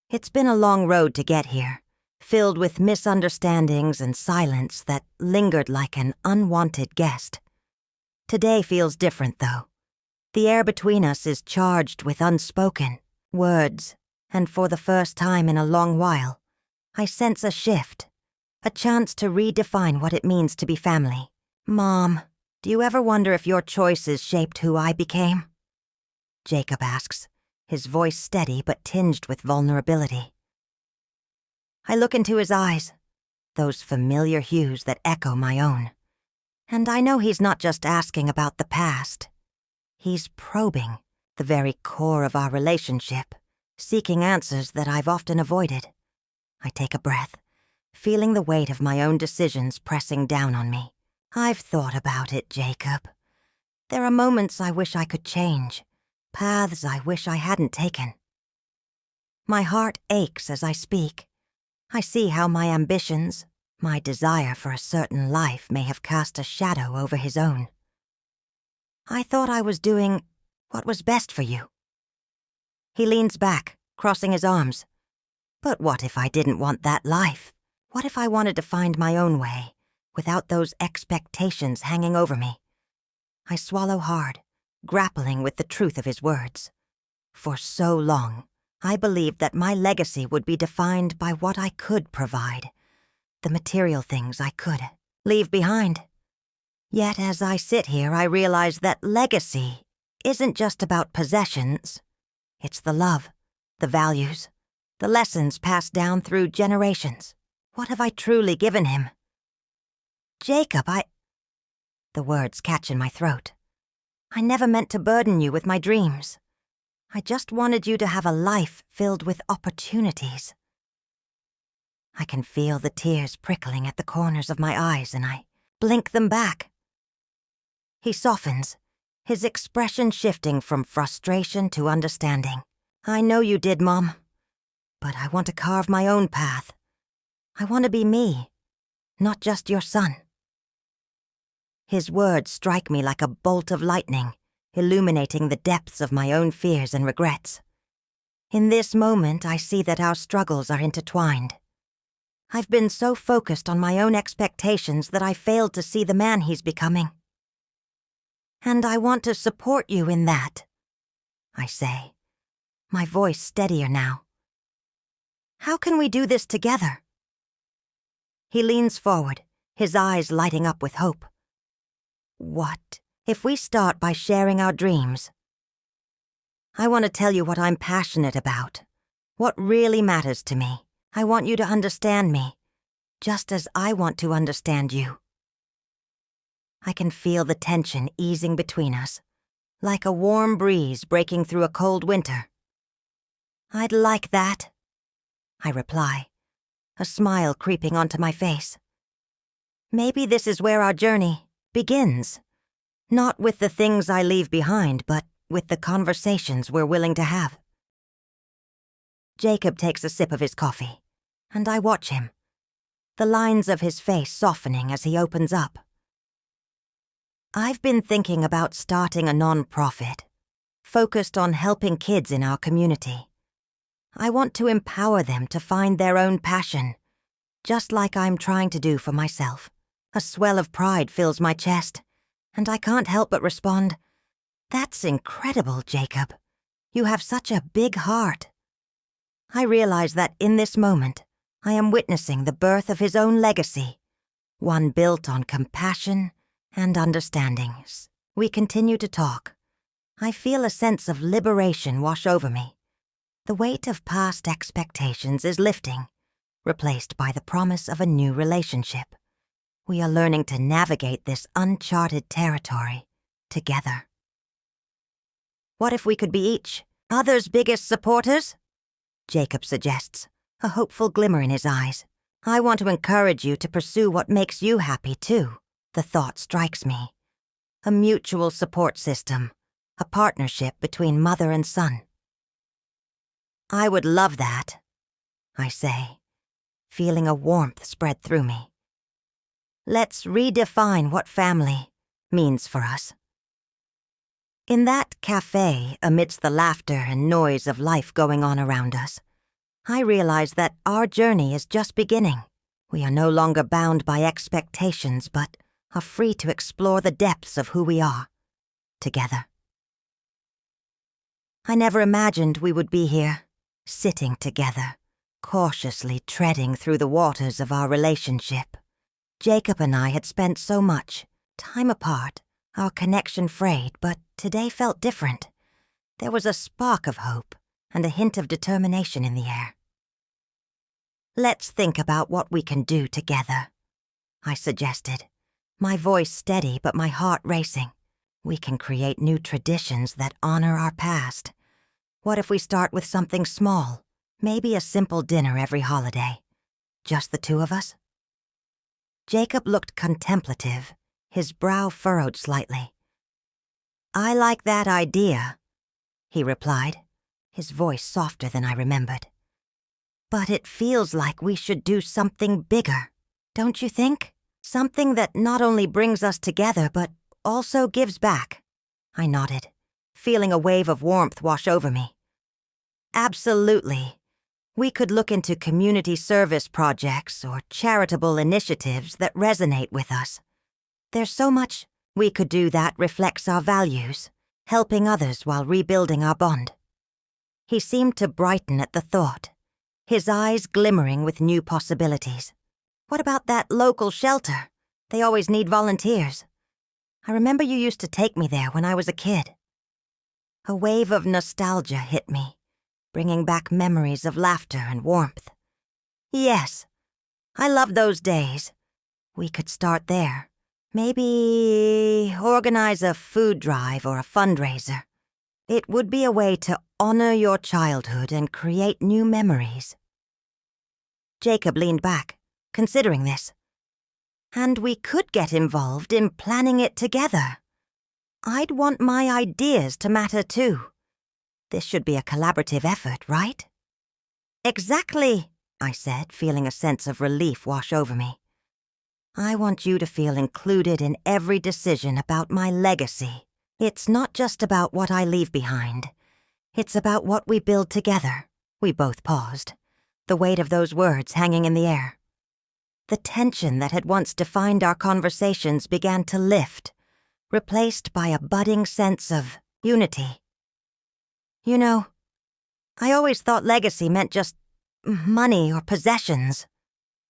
It's been a long road to get here, filled with misunderstandings and silence that lingered like an unwanted guest. Today feels different, though. The air between us is charged with unspoken words, and for the first time in a long while, I sense a shift, a chance to redefine what it means to be family. "Mom, do you ever wonder if your choices shaped who I became?" Jacob asks, his voice steady but tinged with vulnerability. I look into his eyes, those familiar hues that echo my own. And I know he's not just asking about the past. He's probing the very core of our relationship, seeking answers that I've often avoided. I take a breath, feeling the weight of my own decisions pressing down on me. "I've thought about it, Jacob. There are moments I wish I could change, paths I wish I hadn't taken." My heart aches as I speak. I see how my ambitions, my desire for a certain life may have cast a shadow over his own. "I thought I was doing what was best for you." He leans back, crossing his arms. "But what if I didn't want that life? What if I wanted to find my own way, without those expectations hanging over me?" I swallow hard, grappling with the truth of his words. For so long, I believed that my legacy would be defined by what I could provide, the material things I could leave behind. Yet as I sit here, I realize that legacy isn't just about possessions. It's the love, the values, the lessons passed down through generations. What have I truly given him? "Jacob, The words catch in my throat. "I never meant to burden you with my dreams. I just wanted you to have a life filled with opportunities." I can feel the tears prickling at the corners of my eyes, and I blink them back. He softens, his expression shifting from frustration to understanding. "I know you did, Mom, but I want to carve my own path. I want to be me, not just your son." His words strike me like a bolt of lightning, illuminating the depths of my own fears and regrets. In this moment, I see that our struggles are intertwined. I've been so focused on my own expectations that I failed to see the man he's becoming. "And I want to support you in that," I say, my voice steadier now. "How can we do this together? He leans forward, his eyes lighting up with hope. What if we start by sharing our dreams? I want to tell you what I'm passionate about, what really matters to me. I want you to understand me, just as I want to understand you. I can feel the tension easing between us, like a warm breeze breaking through a cold winter. I'd like that, I reply, a smile creeping onto my face. Maybe this is where our journey begins, not with the things I leave behind, but with the conversations we're willing to have. Jacob takes a sip of his coffee, and I watch him, the lines of his face softening as he opens up. I've been thinking about starting a non-profit, focused on helping kids in our community. I want to empower them to find their own passion, just like I'm trying to do for myself. A swell of pride fills my chest, and I can't help but respond, "That's incredible, Jacob. You have such a big heart." I realize that in this moment, I am witnessing the birth of his own legacy, one built on compassion and understandings. We continue to talk. I feel a sense of liberation wash over me. The weight of past expectations is lifting, replaced by the promise of a new relationship. We are learning to navigate this uncharted territory together. What if we could be each other's biggest supporters? Jacob suggests, a hopeful glimmer in his eyes. I want to encourage you to pursue what makes you happy too. The thought strikes me. A mutual support system, a partnership between mother and son. I would love that, I say, feeling a warmth spread through me. Let's redefine what family means for us. In that cafe, amidst the laughter and noise of life going on around us, I realize that our journey is just beginning. We are no longer bound by expectations, but are free to explore the depths of who we are, together. I never imagined we would be here, sitting together, cautiously treading through the waters of our relationship. Jacob and I had spent so much time apart, our connection frayed, but today felt different. There was a spark of hope and a hint of determination in the air. Let's think about what we can do together, I suggested, my voice steady but my heart racing. We can create new traditions that honor our past. What if we start with something small, maybe a simple dinner every holiday? Just the two of us? Jacob looked contemplative, his brow furrowed slightly. I like that idea, he replied, his voice softer than I remembered. But it feels like we should do something bigger, don't you think? Something that not only brings us together, but also gives back. I nodded, feeling a wave of warmth wash over me. Absolutely. We could look into community service projects or charitable initiatives that resonate with us. There's so much we could do that reflects our values, helping others while rebuilding our bond. He seemed to brighten at the thought, his eyes glimmering with new possibilities. What about that local shelter? They always need volunteers. I remember you used to take me there when I was a kid. A wave of nostalgia hit me, bringing back memories of laughter and warmth. Yes, I love those days. We could start there. Maybe organize a food drive or a fundraiser. It would be a way to honor your childhood and create new memories. Jacob leaned back, considering this. And we could get involved in planning it together. I'd want my ideas to matter too. This should be a collaborative effort, right? Exactly, I said, feeling a sense of relief wash over me. I want you to feel included in every decision about my legacy. It's not just about what I leave behind. It's about what we build together. We both paused, the weight of those words hanging in the air. The tension that had once defined our conversations began to lift, replaced by a budding sense of unity. You know, I always thought legacy meant just money or possessions,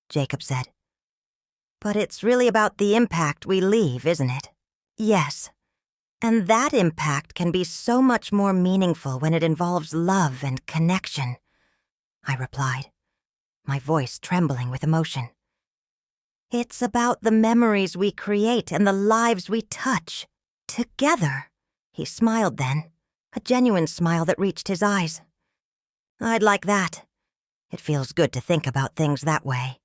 Jacob said, But it's really about the impact we leave, isn't it? Yes. And that impact can be so much more meaningful when it involves love and connection, I replied, my voice trembling with emotion. It's about the memories we create and the lives we touch. Together. He smiled then, a genuine smile that reached his eyes. I'd like that. It feels good to think about things that way.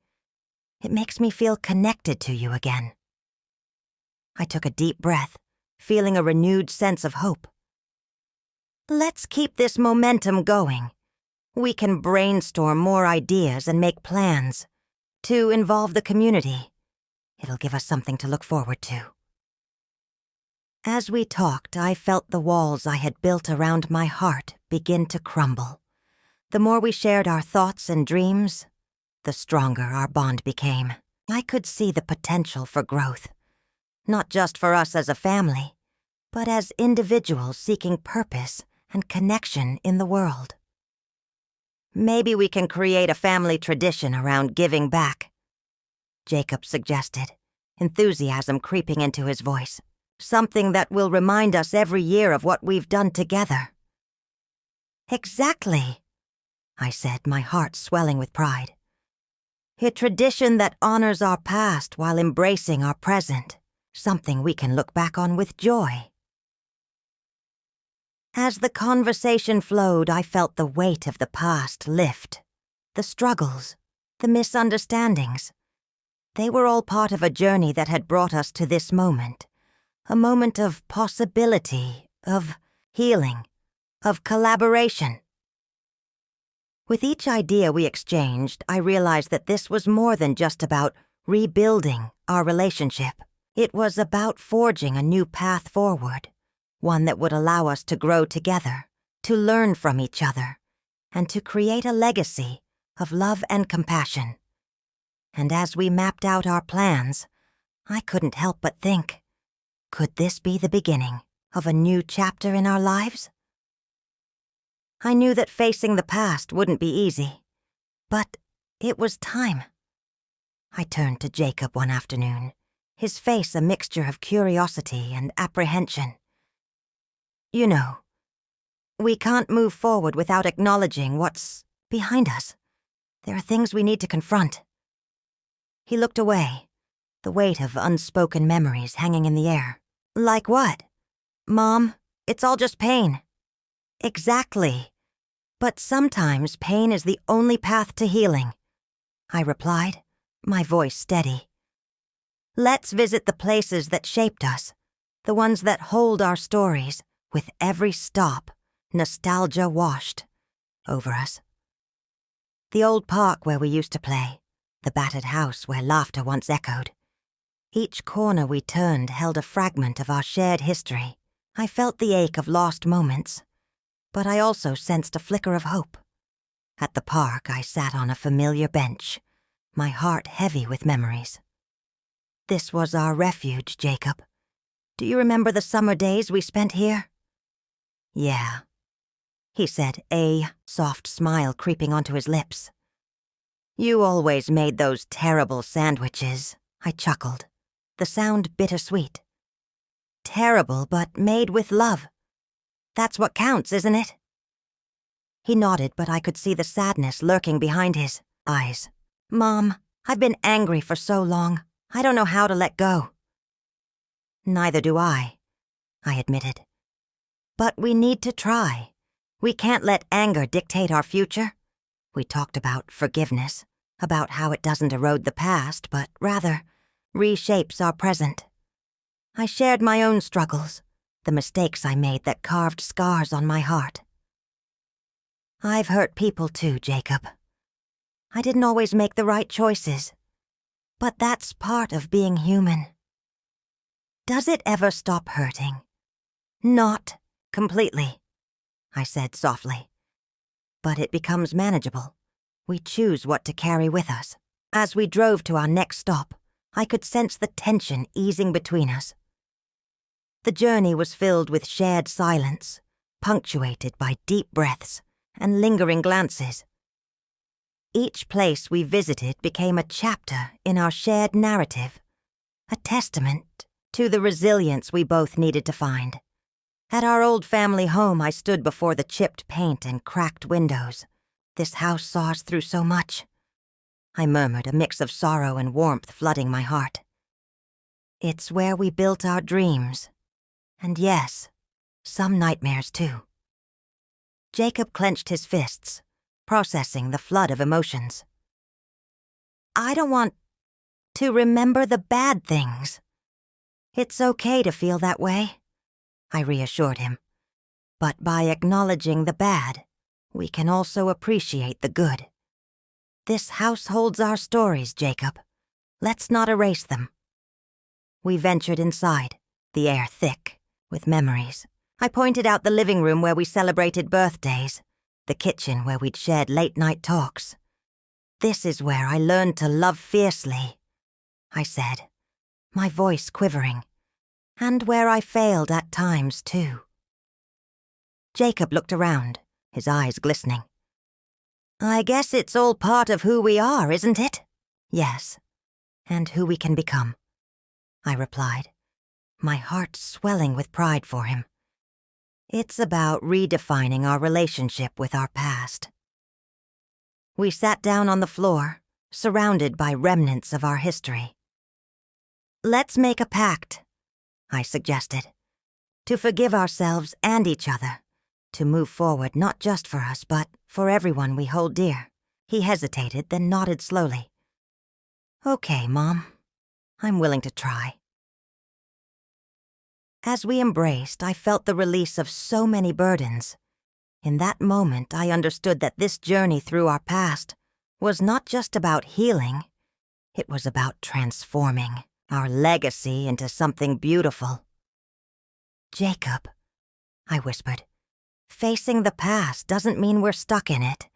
It makes me feel connected to you again. I took a deep breath, feeling a renewed sense of hope. Let's keep this momentum going. We can brainstorm more ideas and make plans to involve the community. It'll give us something to look forward to. As we talked, I felt the walls I had built around my heart begin to crumble. The more we shared our thoughts and dreams, the stronger our bond became. I could see the potential for growth, not just for us as a family, but as individuals seeking purpose and connection in the world. Maybe we can create a family tradition around giving back, Jacob suggested, enthusiasm creeping into his voice. Something that will remind us every year of what we've done together. Exactly, I said, my heart swelling with pride. A tradition that honors our past while embracing our present, something we can look back on with joy. As the conversation flowed, I felt the weight of the past lift. The struggles, the misunderstandings. They were all part of a journey that had brought us to this moment. A moment of possibility, of healing, of collaboration. With each idea we exchanged, I realized that this was more than just about rebuilding our relationship. It was about forging a new path forward, one that would allow us to grow together, to learn from each other, and to create a legacy of love and compassion. And as we mapped out our plans, I couldn't help but think, could this be the beginning of a new chapter in our lives? I knew that facing the past wouldn't be easy, but it was time. I turned to Jacob one afternoon, his face a mixture of curiosity and apprehension. You know, we can't move forward without acknowledging what's behind us. There are things we need to confront. He looked away, the weight of unspoken memories hanging in the air. Like what? Mom, it's all just pain. Exactly. But sometimes pain is the only path to healing, I replied, my voice steady. Let's visit the places that shaped us, the ones that hold our stories, with every stop, nostalgia washed over us. The old park where we used to play, the battered house where laughter once echoed. Each corner we turned held a fragment of our shared history. I felt the ache of lost moments, but I also sensed a flicker of hope. At the park, I sat on a familiar bench, my heart heavy with memories. This was our refuge, Jacob. Do you remember the summer days we spent here? Yeah, he said, a soft smile creeping onto his lips. You always made those terrible sandwiches, I chuckled, the sound bittersweet. Terrible, but made with love. That's what counts, isn't it? He nodded, but I could see the sadness lurking behind his eyes. Mom, I've been angry for so long. I don't know how to let go. Neither do I admitted. But we need to try. We can't let anger dictate our future. We talked about forgiveness, about how it doesn't erode the past, but rather reshapes our present. I shared my own struggles, the mistakes I made that carved scars on my heart. I've hurt people too, Jacob. I didn't always make the right choices, but that's part of being human. Does it ever stop hurting? Not completely, I said softly. But it becomes manageable. We choose what to carry with us. As we drove to our next stop, I could sense the tension easing between us. The journey was filled with shared silence, punctuated by deep breaths and lingering glances. each place we visited became a chapter in our shared narrative, a testament to the resilience we both needed to find. At our old family home, I stood before the chipped paint and cracked windows. This house saw us through so much. I murmured, a mix of sorrow and warmth flooding my heart. It's where we built our dreams. And yes, some nightmares too. Jacob clenched his fists, processing the flood of emotions. I don't want to remember the bad things. It's okay to feel that way, I reassured him. But by acknowledging the bad, we can also appreciate the good. This house holds our stories, Jacob. Let's not erase them. We ventured inside, the air thick with memories. I pointed out the living room where we celebrated birthdays, the kitchen where we'd shared late-night talks. This is where I learned to love fiercely, I said, my voice quivering, and where I failed at times too. Jacob looked around, his eyes glistening. I guess it's all part of who we are, isn't it? Yes, and who we can become, I replied, my heart swelling with pride for him. It's about redefining our relationship with our past. We sat down on the floor, surrounded by remnants of our history. Let's make a pact, I suggested, to forgive ourselves and each other, to move forward not just for us, but for everyone we hold dear. He hesitated, then nodded slowly. Okay, Mom. I'm willing to try. As we embraced, I felt the release of so many burdens. In that moment, I understood that this journey through our past was not just about healing. It was about transforming our legacy into something beautiful. Jacob, I whispered, facing the past doesn't mean we're stuck in it.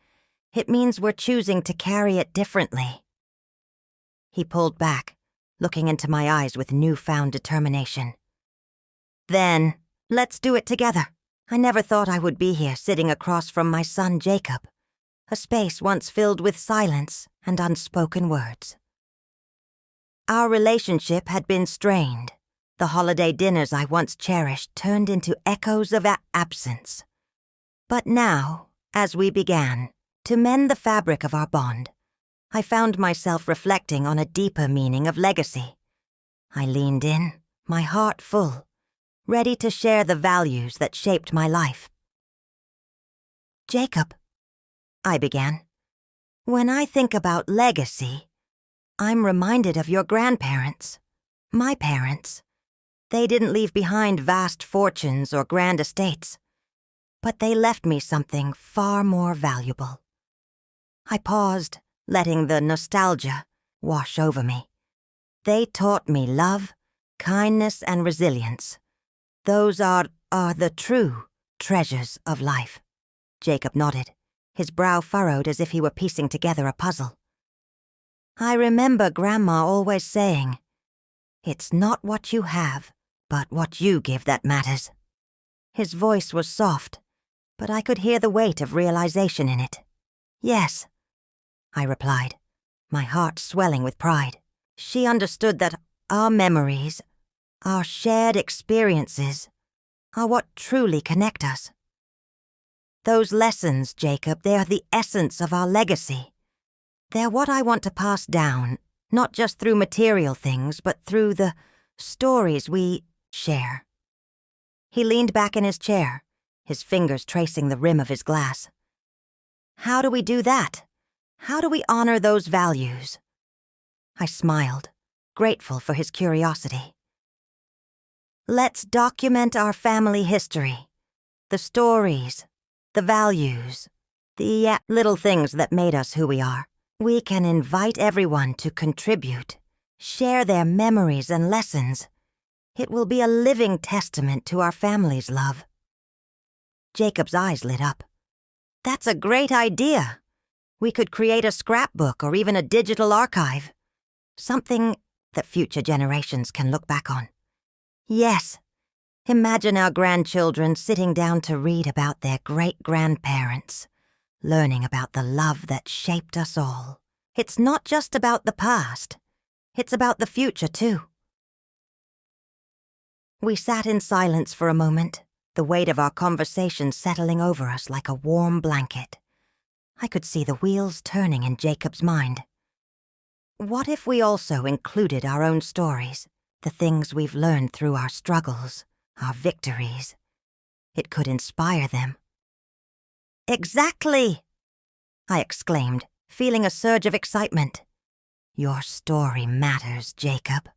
It means we're choosing to carry it differently. He pulled back, looking into my eyes with newfound determination. Then, let's do it together. I never thought I would be here sitting across from my son Jacob, a space once filled with silence and unspoken words. Our relationship had been strained. The holiday dinners I once cherished turned into echoes of absence. But now, as we began to mend the fabric of our bond, I found myself reflecting on a deeper meaning of legacy. I leaned in, my heart full, ready to share the values that shaped my life. Jacob, I began, when I think about legacy, I'm reminded of your grandparents, my parents. They didn't leave behind vast fortunes or grand estates, but they left me something far more valuable. I paused, letting the nostalgia wash over me. They taught me love, kindness, and resilience. Those are the true treasures of life. Jacob nodded, his brow furrowed as if he were piecing together a puzzle. I remember Grandma always saying, "It's not what you have, but what you give that matters." His voice was soft, but I could hear the weight of realization in it. Yes, I replied, my heart swelling with pride. She understood that our memories, our shared experiences, are what truly connect us. Those lessons, Jacob, they are the essence of our legacy. They're what I want to pass down, not just through material things, but through the stories we share. He leaned back in his chair, his fingers tracing the rim of his glass. How do we do that? How do we honor those values? I smiled, grateful for his curiosity. Let's document our family history, the stories, the values, the little things that made us who we are. We can invite everyone to contribute, share their memories and lessons. It will be a living testament to our family's love. Jacob's eyes lit up. That's a great idea. We could create a scrapbook or even a digital archive. Something that future generations can look back on. Yes, imagine our grandchildren sitting down to read about their great-grandparents, learning about the love that shaped us all. It's not just about the past. It's about the future, too. We sat in silence for a moment, the weight of our conversation settling over us like a warm blanket. I could see the wheels turning in Jacob's mind. What if we also included our own stories, the things we've learned through our struggles, our victories? It could inspire them. "Exactly!" I exclaimed, feeling a surge of excitement. "Your story matters, Jacob.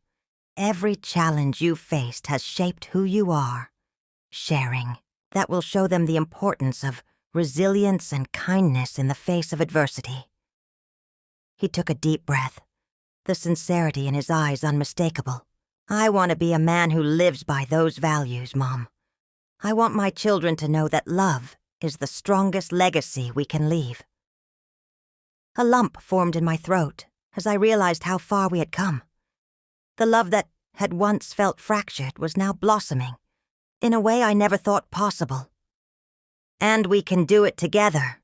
Every challenge you've faced has shaped who you are. Sharing, that will show them the importance of resilience and kindness in the face of adversity." He took a deep breath, the sincerity in his eyes unmistakable. "I want to be a man who lives by those values, Mom. I want my children to know that love is the strongest legacy we can leave." A lump formed in my throat as I realized how far we had come. The love that had once felt fractured was now blossoming, in a way I never thought possible. And we can do it together.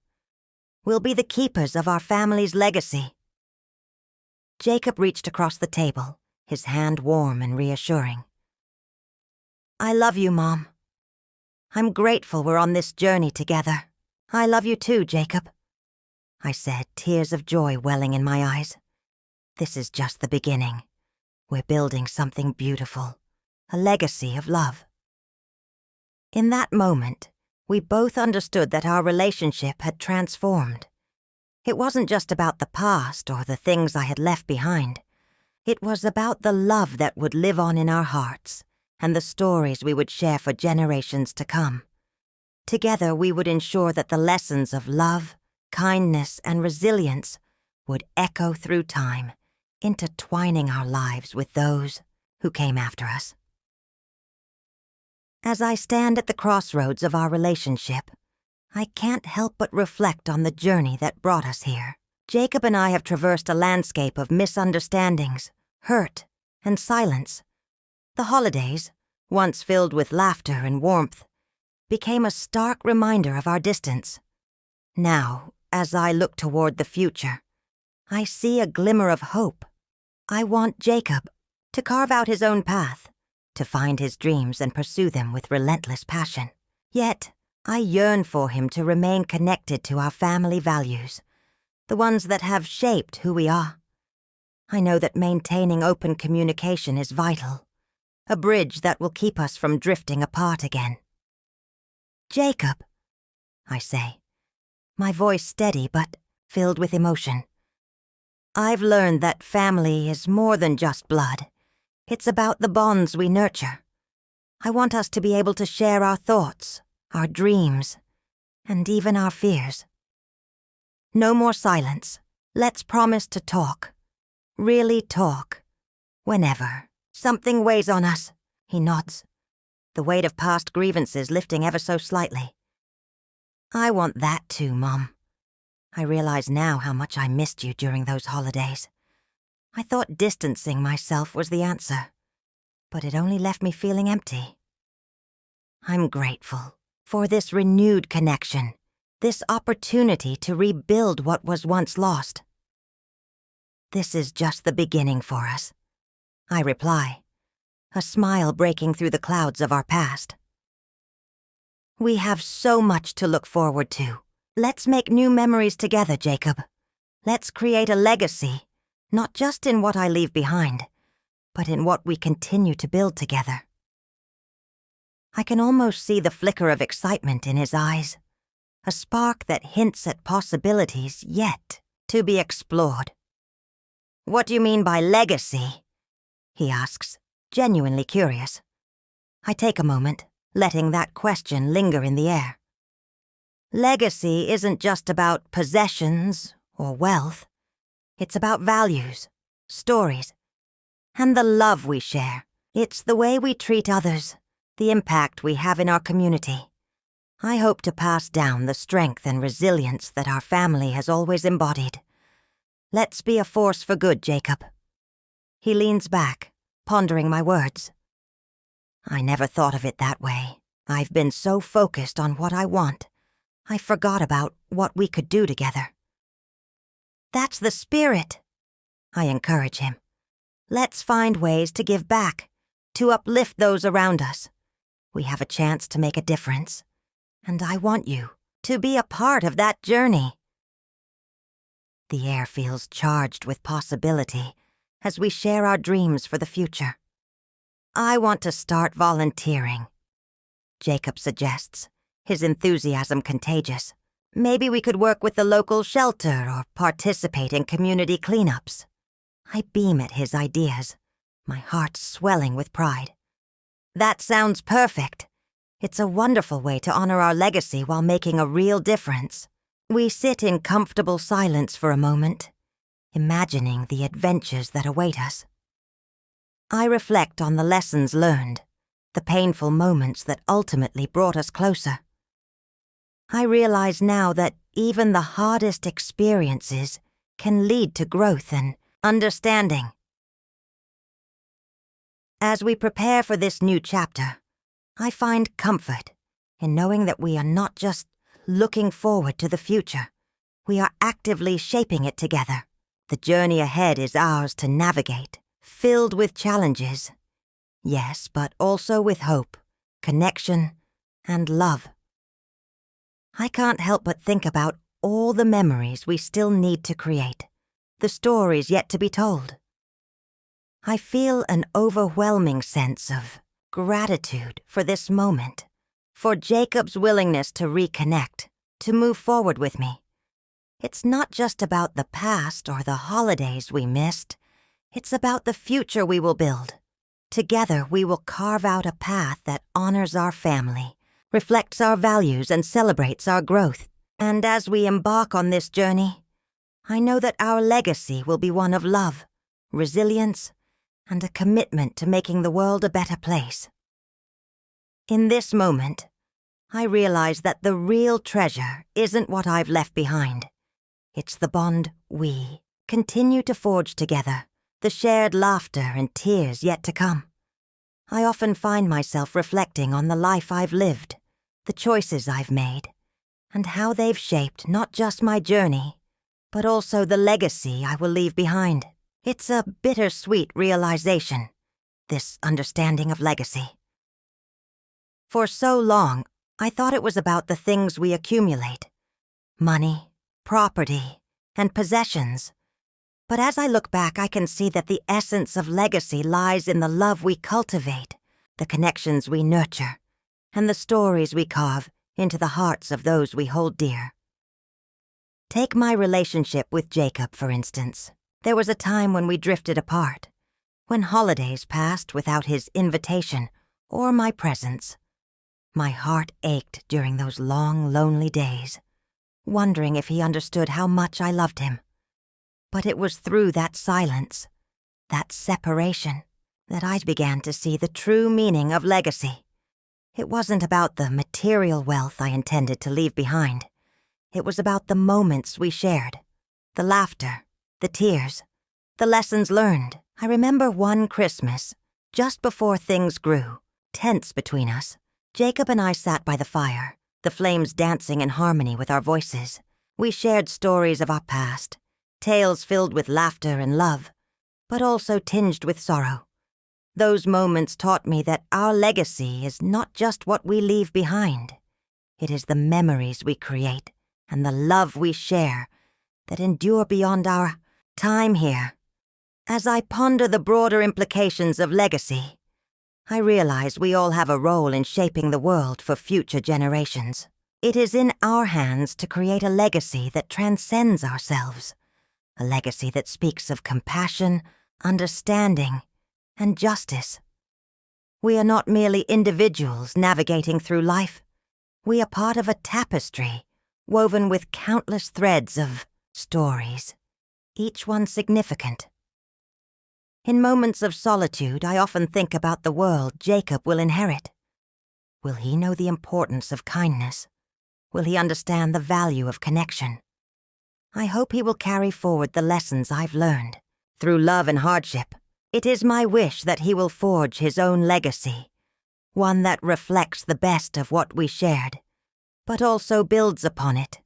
We'll be the keepers of our family's legacy. Jacob reached across the table, his hand warm and reassuring. "I love you, Mom. I'm grateful we're on this journey together. I love you too, Jacob," I said, tears of joy welling in my eyes. This is just the beginning. We're building something beautiful, a legacy of love. In that moment, we both understood that our relationship had transformed. It wasn't just about the past or the things I had left behind. It was about the love that would live on in our hearts and the stories we would share for generations to come. Together, we would ensure that the lessons of love, kindness, and resilience would echo through time, intertwining our lives with those who came after us. As I stand at the crossroads of our relationship, I can't help but reflect on the journey that brought us here. Jacob and I have traversed a landscape of misunderstandings, hurt, and silence. The holidays, once filled with laughter and warmth, became a stark reminder of our distance. Now, as I look toward the future, I see a glimmer of hope. I want Jacob to carve out his own path, to find his dreams and pursue them with relentless passion. Yet, I yearn for him to remain connected to our family values, the ones that have shaped who we are. I know that maintaining open communication is vital, a bridge that will keep us from drifting apart again. "Jacob," I say, my voice steady but filled with emotion. "I've learned that family is more than just blood. It's about the bonds we nurture. I want us to be able to share our thoughts, our dreams, and even our fears. No more silence. Let's promise to talk. Really talk. Whenever something weighs on us." He nods, the weight of past grievances lifting ever so slightly. "I want that too, Mom. I realize now how much I missed you during those holidays. I thought distancing myself was the answer, but it only left me feeling empty. I'm grateful for this renewed connection, this opportunity to rebuild what was once lost. This is just the beginning for us," I reply, a smile breaking through the clouds of our past. "We have so much to look forward to. Let's make new memories together, Jacob. Let's create a legacy, not just in what I leave behind, but in what we continue to build together." I can almost see the flicker of excitement in his eyes, a spark that hints at possibilities yet to be explored. "What do you mean by legacy?" he asks, genuinely curious. I take a moment, letting that question linger in the air. Legacy isn't just about possessions or wealth. It's about values, stories, and the love we share. It's the way we treat others, the impact we have in our community. I hope to pass down the strength and resilience that our family has always embodied. Let's be a force for good, Jacob. He leans back, pondering my words. I never thought of it that way. I've been so focused on what I want, I forgot about what we could do together. That's the spirit, I encourage him. Let's find ways to give back, to uplift those around us. We have a chance to make a difference, and I want you to be a part of that journey. The air feels charged with possibility as we share our dreams for the future. I want to start volunteering, Jacob suggests, his enthusiasm contagious. Maybe we could work with the local shelter or participate in community cleanups. I beam at his ideas, my heart swelling with pride. That sounds perfect. It's a wonderful way to honor our legacy while making a real difference. We sit in comfortable silence for a moment, imagining the adventures that await us. I reflect on the lessons learned, the painful moments that ultimately brought us closer. I realize now that even the hardest experiences can lead to growth and understanding. As we prepare for this new chapter, I find comfort in knowing that we are not just looking forward to the future. We are actively shaping it together. The journey ahead is ours to navigate, filled with challenges. Yes, but also with hope, connection, and love. I can't help but think about all the memories we still need to create, the stories yet to be told. I feel an overwhelming sense of gratitude for this moment, for Jacob's willingness to reconnect, to move forward with me. It's not just about the past or the holidays we missed. It's about the future we will build. Together we will carve out a path that honors our family, reflects our values, and celebrates our growth. And as we embark on this journey, I know that our legacy will be one of love, resilience, and a commitment to making the world a better place. In this moment, I realize that the real treasure isn't what I've left behind. It's the bond we continue to forge together, the shared laughter and tears yet to come. I often find myself reflecting on the life I've lived, the choices I've made, and how they've shaped not just my journey, but also the legacy I will leave behind. It's a bittersweet realization, this understanding of legacy. For so long, I thought it was about the things we accumulate, money, property, and possessions. But as I look back, I can see that the essence of legacy lies in the love we cultivate, the connections we nurture, and the stories we carve into the hearts of those we hold dear. Take my relationship with Jacob, for instance. There was a time when we drifted apart, when holidays passed without his invitation or my presence. My heart ached during those long, lonely days, wondering if he understood how much I loved him. But it was through that silence, that separation, that I began to see the true meaning of legacy. It wasn't about the material wealth I intended to leave behind. It was about the moments we shared, the laughter, the tears, the lessons learned. I remember one Christmas, just before things grew tense between us. Jacob and I sat by the fire, the flames dancing in harmony with our voices. We shared stories of our past, tales filled with laughter and love, but also tinged with sorrow. Those moments taught me that our legacy is not just what we leave behind. It is the memories we create and the love we share that endure beyond our time here. As I ponder the broader implications of legacy, I realize we all have a role in shaping the world for future generations. It is in our hands to create a legacy that transcends ourselves, a legacy that speaks of compassion, understanding, and justice. We are not merely individuals navigating through life. We are part of a tapestry woven with countless threads of stories, each one significant. In moments of solitude, I often think about the world Jacob will inherit. Will he know the importance of kindness? Will he understand the value of connection? I hope he will carry forward the lessons I've learned. Through love and hardship, it is my wish that he will forge his own legacy, one that reflects the best of what we shared, but also builds upon it,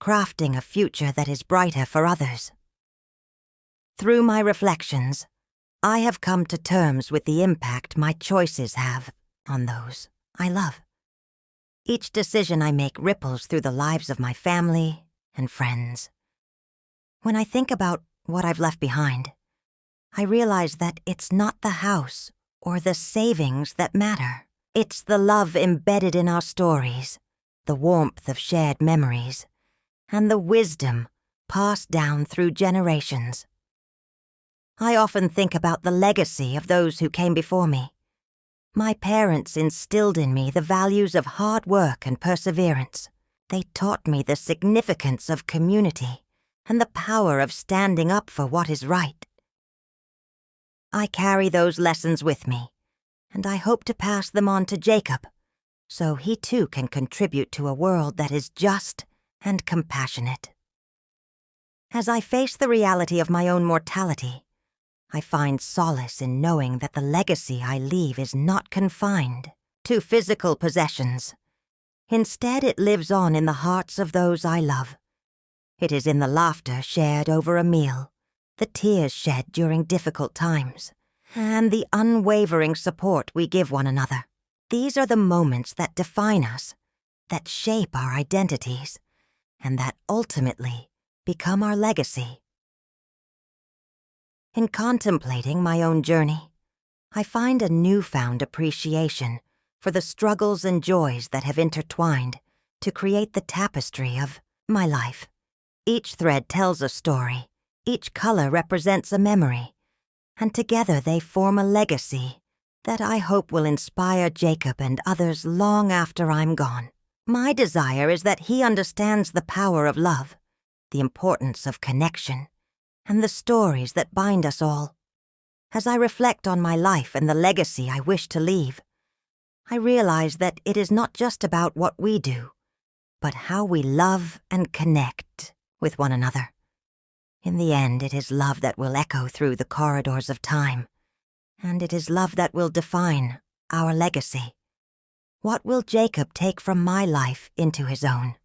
crafting a future that is brighter for others. Through my reflections, I have come to terms with the impact my choices have on those I love. Each decision I make ripples through the lives of my family and friends. When I think about what I've left behind, I realize that it's not the house or the savings that matter. It's the love embedded in our stories, the warmth of shared memories, and the wisdom passed down through generations. I often think about the legacy of those who came before me. My parents instilled in me the values of hard work and perseverance. They taught me the significance of community and the power of standing up for what is right. I carry those lessons with me, and I hope to pass them on to Jacob, so he too can contribute to a world that is just and compassionate. As I face the reality of my own mortality, I find solace in knowing that the legacy I leave is not confined to physical possessions. Instead, it lives on in the hearts of those I love. It is in the laughter shared over a meal, the tears shed during difficult times, and the unwavering support we give one another. These are the moments that define us, that shape our identities, and that ultimately become our legacy. In contemplating my own journey, I find a newfound appreciation for the struggles and joys that have intertwined to create the tapestry of my life. Each thread tells a story, each color represents a memory, and together they form a legacy that I hope will inspire Jacob and others long after I'm gone. My desire is that he understands the power of love, the importance of connection, and the stories that bind us all. As I reflect on my life and the legacy I wish to leave, I realize that it is not just about what we do, but how we love and connect with one another. In the end, it is love that will echo through the corridors of time, and it is love that will define our legacy. What will Jacob take from my life into his own?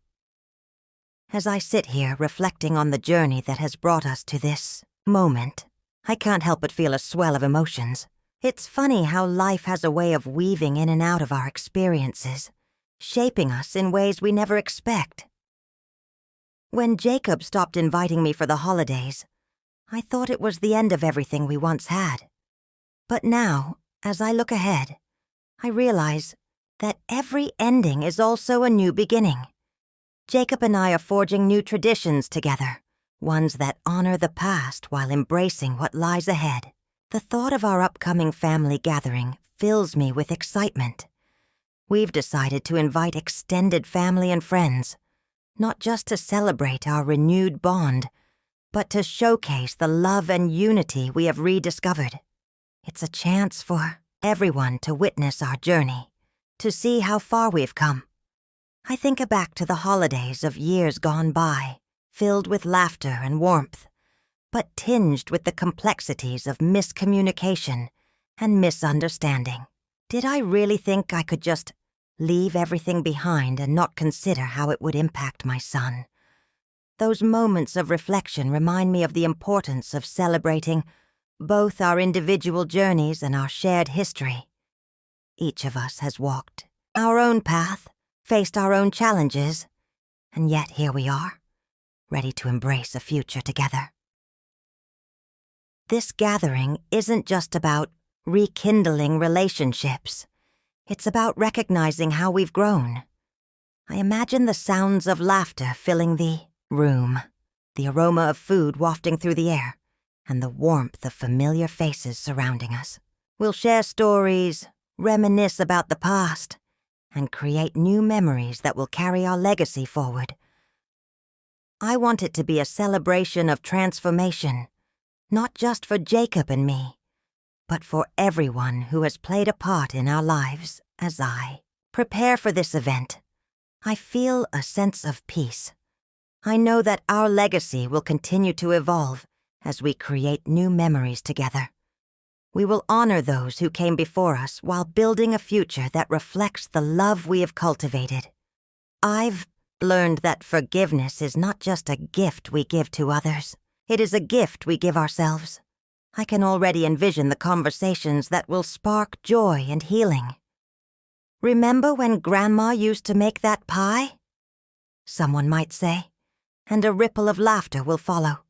As I sit here reflecting on the journey that has brought us to this moment, I can't help but feel a swell of emotions. It's funny how life has a way of weaving in and out of our experiences, shaping us in ways we never expect. When Jacob stopped inviting me for the holidays, I thought it was the end of everything we once had. But now, as I look ahead, I realize that every ending is also a new beginning. Jacob and I are forging new traditions together, ones that honor the past while embracing what lies ahead. The thought of our upcoming family gathering fills me with excitement. We've decided to invite extended family and friends, not just to celebrate our renewed bond, but to showcase the love and unity we have rediscovered. It's a chance for everyone to witness our journey, to see how far we've come. I think back to the holidays of years gone by, filled with laughter and warmth, but tinged with the complexities of miscommunication and misunderstanding. Did I really think I could just leave everything behind and not consider how it would impact my son? Those moments of reflection remind me of the importance of celebrating both our individual journeys and our shared history. Each of us has walked our own path, faced our own challenges, and yet here we are, ready to embrace a future together. This gathering isn't just about rekindling relationships. It's about recognizing how we've grown. I imagine the sounds of laughter filling the room, the aroma of food wafting through the air, and the warmth of familiar faces surrounding us. We'll share stories, reminisce about the past, and create new memories that will carry our legacy forward. I want it to be a celebration of transformation, not just for Jacob and me, but for everyone who has played a part in our lives. As I prepare for this event, I feel a sense of peace. I know that our legacy will continue to evolve as we create new memories together. We will honor those who came before us while building a future that reflects the love we have cultivated. I've learned that forgiveness is not just a gift we give to others. It is a gift we give ourselves. I can already envision the conversations that will spark joy and healing. "Remember when Grandma used to make that pie?" someone might say, and a ripple of laughter will follow.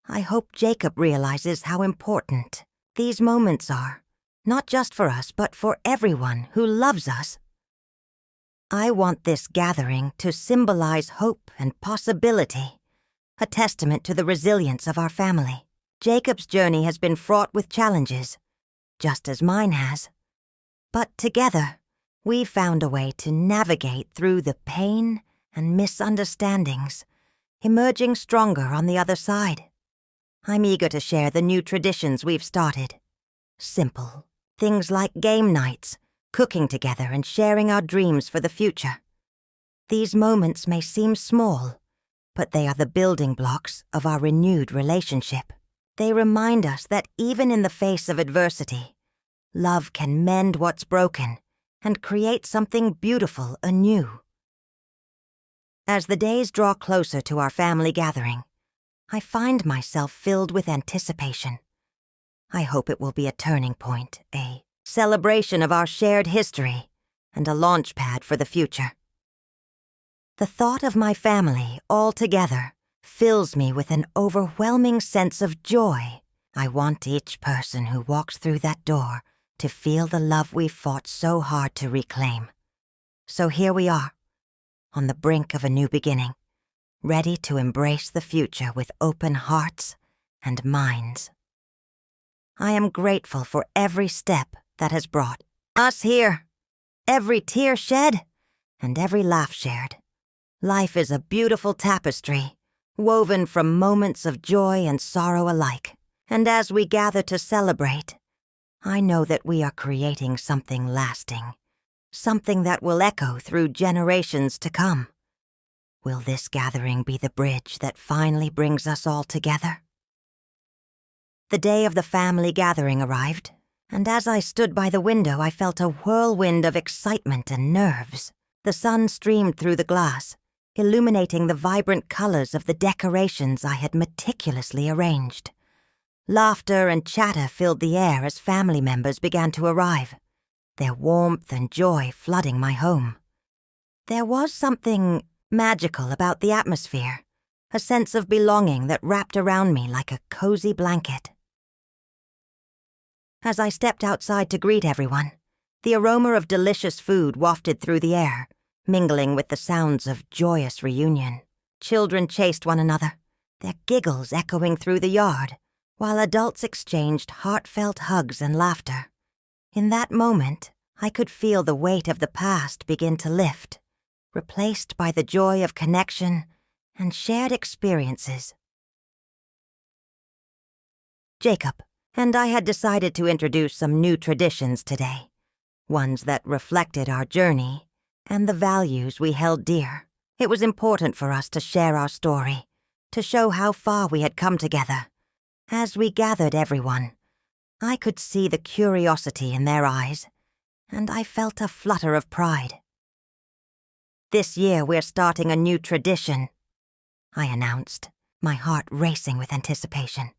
I hope Jacob realizes how important these moments are, not just for us, but for everyone who loves us. I want this gathering to symbolize hope and possibility, a testament to the resilience of our family. Jacob's journey has been fraught with challenges, just as mine has. But together, we've found a way to navigate through the pain and misunderstandings, emerging stronger on the other side. I'm eager to share the new traditions we've started. Simple things like game nights, cooking together, and sharing our dreams for the future. These moments may seem small, but they are the building blocks of our renewed relationship. They remind us that even in the face of adversity, love can mend what's broken and create something beautiful anew. As the days draw closer to our family gathering, I find myself filled with anticipation. I hope it will be a turning point, a celebration of our shared history, and a launch pad for the future. The thought of my family all together fills me with an overwhelming sense of joy. I want each person who walks through that door to feel the love we fought so hard to reclaim. So here we are, on the brink of a new beginning, ready to embrace the future with open hearts and minds. I am grateful for every step that has brought us here, every tear shed, and every laugh shared. Life is a beautiful tapestry, woven from moments of joy and sorrow alike. And as we gather to celebrate, I know that we are creating something lasting, something that will echo through generations to come. Will this gathering be the bridge that finally brings us all together? The day of the family gathering arrived, and as I stood by the window, I felt a whirlwind of excitement and nerves. The sun streamed through the glass, illuminating the vibrant colors of the decorations I had meticulously arranged. Laughter and chatter filled the air as family members began to arrive, their warmth and joy flooding my home. There was something magical about the atmosphere, a sense of belonging that wrapped around me like a cozy blanket. As I stepped outside to greet everyone, the aroma of delicious food wafted through the air, mingling with the sounds of joyous reunion. Children chased one another, their giggles echoing through the yard, while adults exchanged heartfelt hugs and laughter. In that moment, I could feel the weight of the past begin to lift, replaced by the joy of connection and shared experiences. Jacob and I had decided to introduce some new traditions today, ones that reflected our journey and the values we held dear. It was important for us to share our story, to show how far we had come together. As we gathered everyone, I could see the curiosity in their eyes, and I felt a flutter of pride. "This year we're starting a new tradition," I announced, my heart racing with anticipation.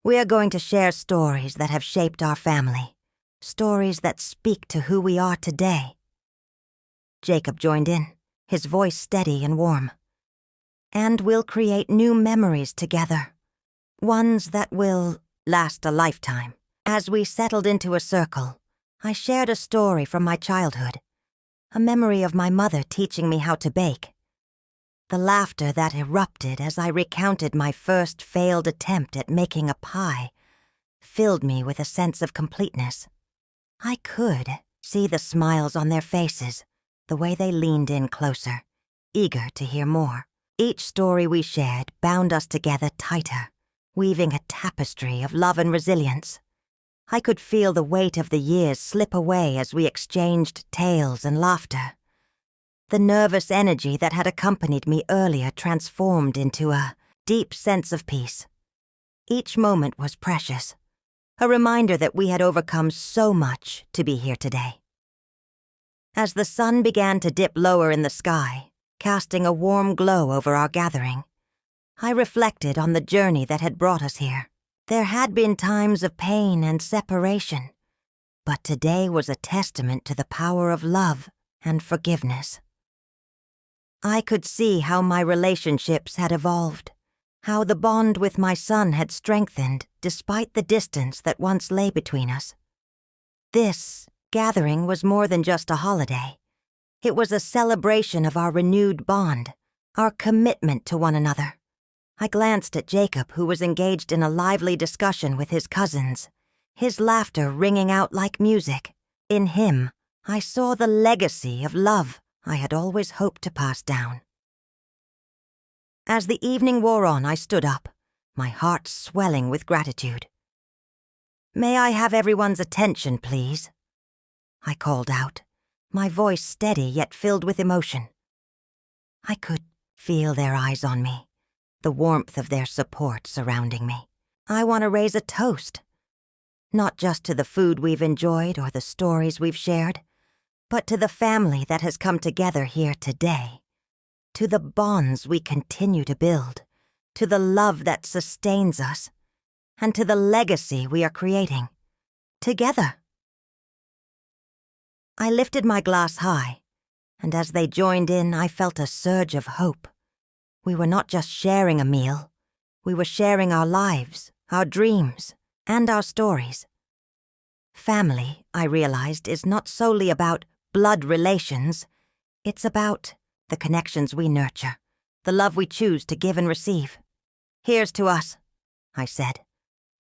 "We are going to share stories that have shaped our family, stories that speak to who we are today." Jacob joined in, his voice steady and warm. "And we'll create new memories together, ones that will last a lifetime." As we settled into a circle, I shared a story from my childhood, a memory of my mother teaching me how to bake. The laughter that erupted as I recounted my first failed attempt at making a pie filled me with a sense of completeness. I could see the smiles on their faces, the way they leaned in closer, eager to hear more. Each story we shared bound us together tighter, weaving a tapestry of love and resilience. I could feel the weight of the years slip away as we exchanged tales and laughter. The nervous energy that had accompanied me earlier transformed into a deep sense of peace. Each moment was precious, a reminder that we had overcome so much to be here today. As the sun began to dip lower in the sky, casting a warm glow over our gathering, I reflected on the journey that had brought us here. There had been times of pain and separation, but today was a testament to the power of love and forgiveness. I could see how my relationships had evolved, how the bond with my son had strengthened despite the distance that once lay between us. This gathering was more than just a holiday. It was a celebration of our renewed bond, our commitment to one another. I glanced at Jacob, who was engaged in a lively discussion with his cousins, his laughter ringing out like music. In him, I saw the legacy of love I had always hoped to pass down. As the evening wore on, I stood up, my heart swelling with gratitude. "May I have everyone's attention, please?" I called out, my voice steady yet filled with emotion. I could feel their eyes on me, the warmth of their support surrounding me. I want to raise a toast, not just to the food we've enjoyed or the stories we've shared, but to the family that has come together here today, to the bonds we continue to build, to the love that sustains us, and to the legacy we are creating, together. I lifted my glass high, and as they joined in, I felt a surge of hope. We were not just sharing a meal, we were sharing our lives, our dreams, and our stories. Family, I realized, is not solely about blood relations. It's about the connections we nurture, the love we choose to give and receive. "Here's to us," I said,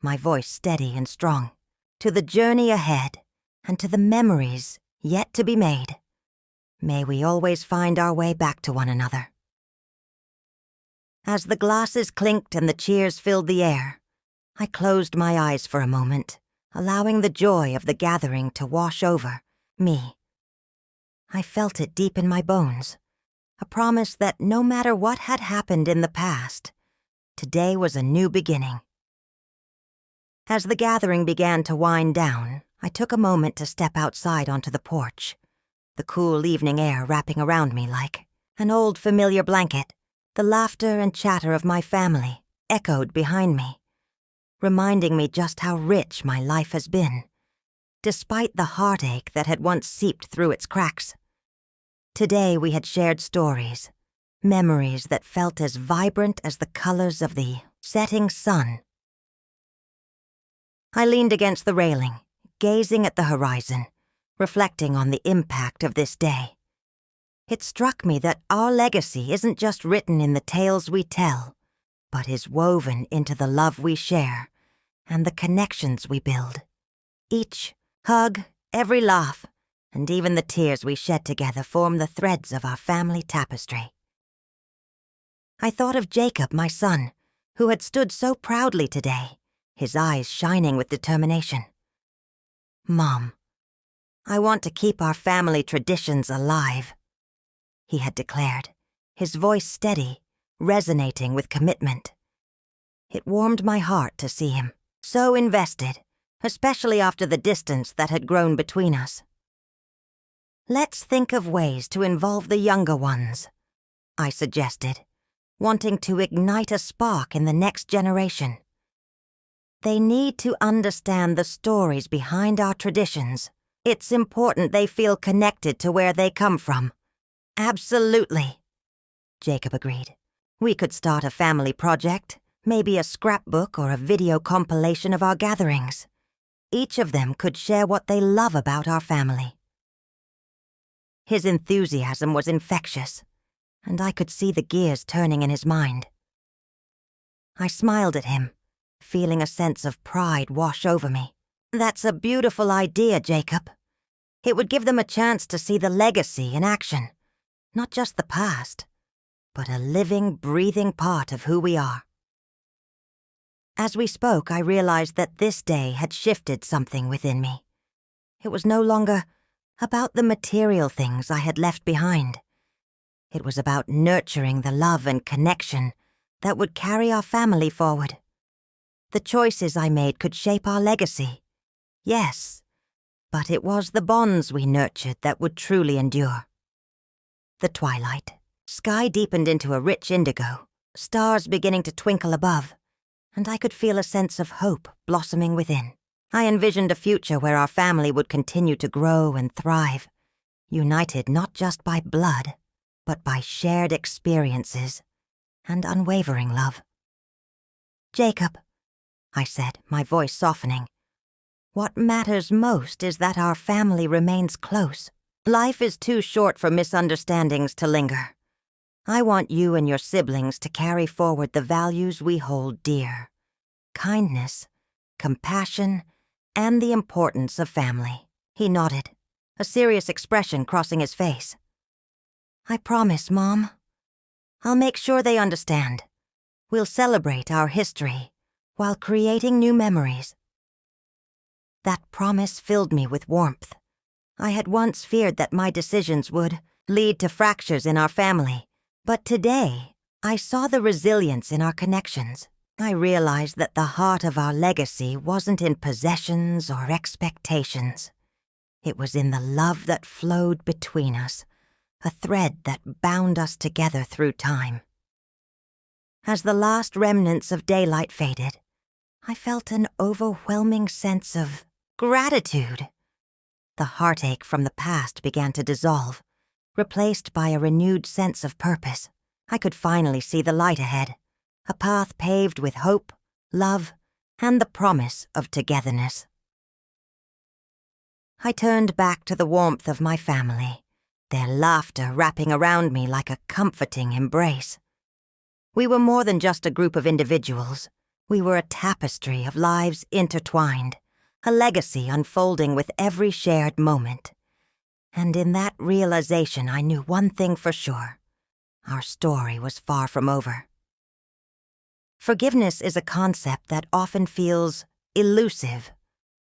my voice steady and strong, "to the journey ahead and to the memories yet to be made. May we always find our way back to one another." As the glasses clinked and the cheers filled the air, I closed my eyes for a moment, allowing the joy of the gathering to wash over me. I felt it deep in my bones, a promise that no matter what had happened in the past, today was a new beginning. As the gathering began to wind down, I took a moment to step outside onto the porch, the cool evening air wrapping around me like an old familiar blanket. The laughter and chatter of my family echoed behind me, reminding me just how rich my life has been, despite the heartache that had once seeped through its cracks. Today we had shared stories, memories that felt as vibrant as the colors of the setting sun. I leaned against the railing, gazing at the horizon, reflecting on the impact of this day. It struck me that our legacy isn't just written in the tales we tell, but is woven into the love we share and the connections we build. Each hug, every laugh, and even the tears we shed together form the threads of our family tapestry. I thought of Jacob, my son, who had stood so proudly today, his eyes shining with determination. "Mom, I want to keep our family traditions alive," he had declared, his voice steady, resonating with commitment. It warmed my heart to see him, so invested, especially after the distance that had grown between us. "Let's think of ways to involve the younger ones," I suggested, wanting to ignite a spark in the next generation. "They need to understand the stories behind our traditions. It's important they feel connected to where they come from." "Absolutely," Jacob agreed. "We could start a family project, maybe a scrapbook or a video compilation of our gatherings. Each of them could share what they love about our family." His enthusiasm was infectious, and I could see the gears turning in his mind. I smiled at him, feeling a sense of pride wash over me. "That's a beautiful idea, Jacob. It would give them a chance to see the legacy in action. Not just the past, but a living, breathing part of who we are." As we spoke, I realized that this day had shifted something within me. It was no longer about the material things I had left behind. It was about nurturing the love and connection that would carry our family forward. The choices I made could shape our legacy. Yes, but it was the bonds we nurtured that would truly endure. The twilight. Sky deepened into a rich indigo, stars beginning to twinkle above, and I could feel a sense of hope blossoming within. I envisioned a future where our family would continue to grow and thrive, united not just by blood, but by shared experiences and unwavering love. "Jacob," I said, my voice softening, "what matters most is that our family remains close. Life is too short for misunderstandings to linger. I want you and your siblings to carry forward the values we hold dear: kindness, compassion, and the importance of family." He nodded, a serious expression crossing his face. "I promise, Mom. I'll make sure they understand. We'll celebrate our history while creating new memories." That promise filled me with warmth. I had once feared that my decisions would lead to fractures in our family, but today I saw the resilience in our connections. I realized that the heart of our legacy wasn't in possessions or expectations. It was in the love that flowed between us, a thread that bound us together through time. As the last remnants of daylight faded, I felt an overwhelming sense of gratitude. The heartache from the past began to dissolve, replaced by a renewed sense of purpose. I could finally see the light ahead, a path paved with hope, love, and the promise of togetherness. I turned back to the warmth of my family, their laughter wrapping around me like a comforting embrace. We were more than just a group of individuals. We were a tapestry of lives intertwined, a legacy unfolding with every shared moment. And in that realization, I knew one thing for sure: our story was far from over. Forgiveness is a concept that often feels elusive,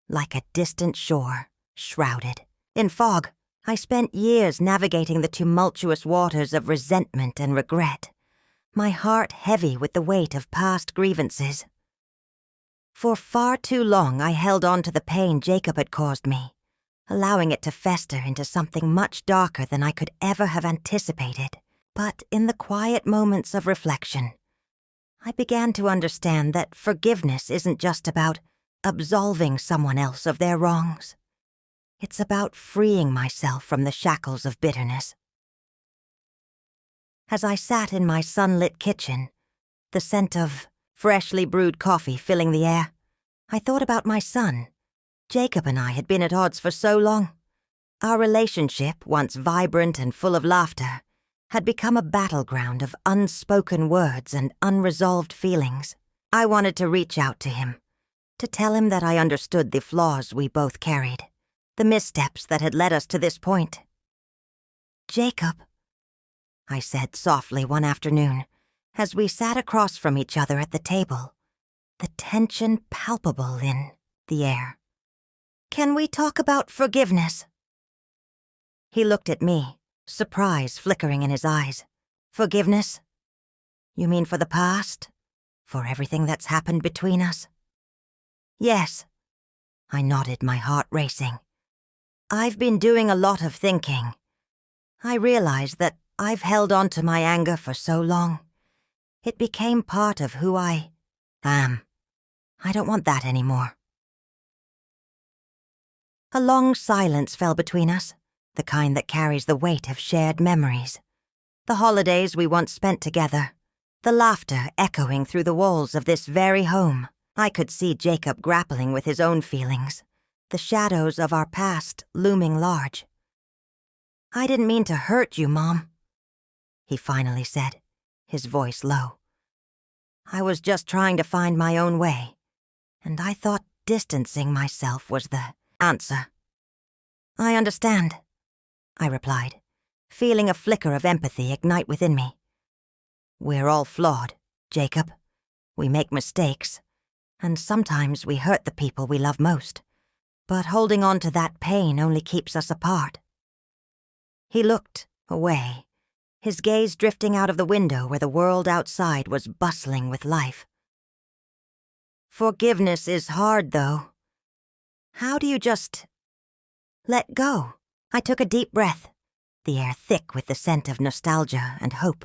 like a distant shore, shrouded in fog. I spent years navigating the tumultuous waters of resentment and regret, my heart heavy with the weight of past grievances. For far too long, I held on to the pain Jacob had caused me, allowing it to fester into something much darker than I could ever have anticipated. But in the quiet moments of reflection, I began to understand that forgiveness isn't just about absolving someone else of their wrongs. It's about freeing myself from the shackles of bitterness. As I sat in my sunlit kitchen, the scent of freshly brewed coffee filling the air, I thought about my son. Jacob and I had been at odds for so long. Our relationship, once vibrant and full of laughter, had become a battleground of unspoken words and unresolved feelings. I wanted to reach out to him, to tell him that I understood the flaws we both carried, the missteps that had led us to this point. "Jacob," I said softly one afternoon, as we sat across from each other at the table, the tension palpable in the air. "Can we talk about forgiveness?" He looked at me, surprise flickering in his eyes. "Forgiveness? You mean for the past? For everything that's happened between us?" "Yes," I nodded, my heart racing. "I've been doing a lot of thinking. I realized that I've held on to my anger for so long. It became part of who I am. I don't want that anymore." A long silence fell between us, the kind that carries the weight of shared memories. The holidays we once spent together, the laughter echoing through the walls of this very home. I could see Jacob grappling with his own feelings, the shadows of our past looming large. "I didn't mean to hurt you, Mom," he finally said, his voice low. "I was just trying to find my own way, and I thought distancing myself was the answer." "I understand," I replied, feeling a flicker of empathy ignite within me. "We're all flawed, Jacob. We make mistakes, and sometimes we hurt the people we love most. But holding on to that pain only keeps us apart." He looked away, his gaze drifting out of the window where the world outside was bustling with life. "Forgiveness is hard, though. How do you just Let go. I took a deep breath, the air thick with the scent of nostalgia and hope.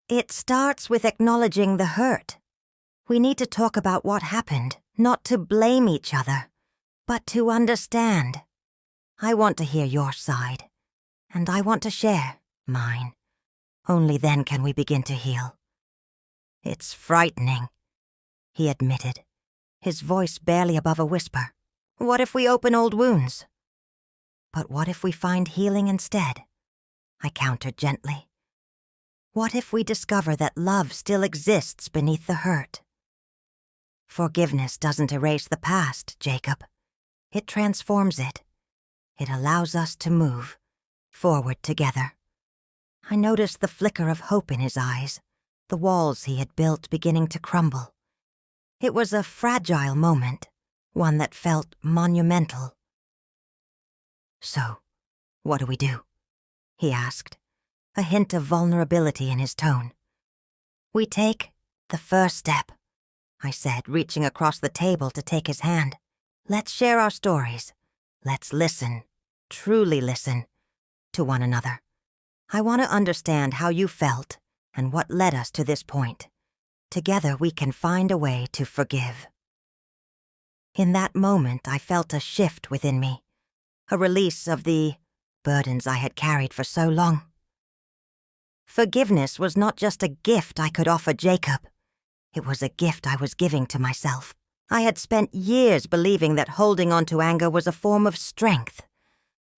It starts with acknowledging the hurt. We need to talk about what happened, not to blame each other, but to understand. I want to hear your side, and I want to share mine. Only then can we begin to heal. It's frightening, he admitted, his voice barely above a whisper. What if we open old wounds? But what if we find healing instead? I countered gently. What if we discover that love still exists beneath the hurt? Forgiveness doesn't erase the past, Jacob. It transforms it. It allows us to move forward together. I noticed the flicker of hope in his eyes, the walls he had built beginning to crumble. It was a fragile moment, one that felt monumental. So, what do we do? He asked, a hint of vulnerability in his tone. We take the first step, I said, reaching across the table to take his hand. Let's share our stories. Let's listen, truly listen, to one another. I want to understand how you felt and what led us to this point. Together we can find a way to forgive. In that moment, I felt a shift within me, a release of the burdens I had carried for so long. Forgiveness was not just a gift I could offer Jacob. It was a gift I was giving to myself. I had spent years believing that holding on to anger was a form of strength.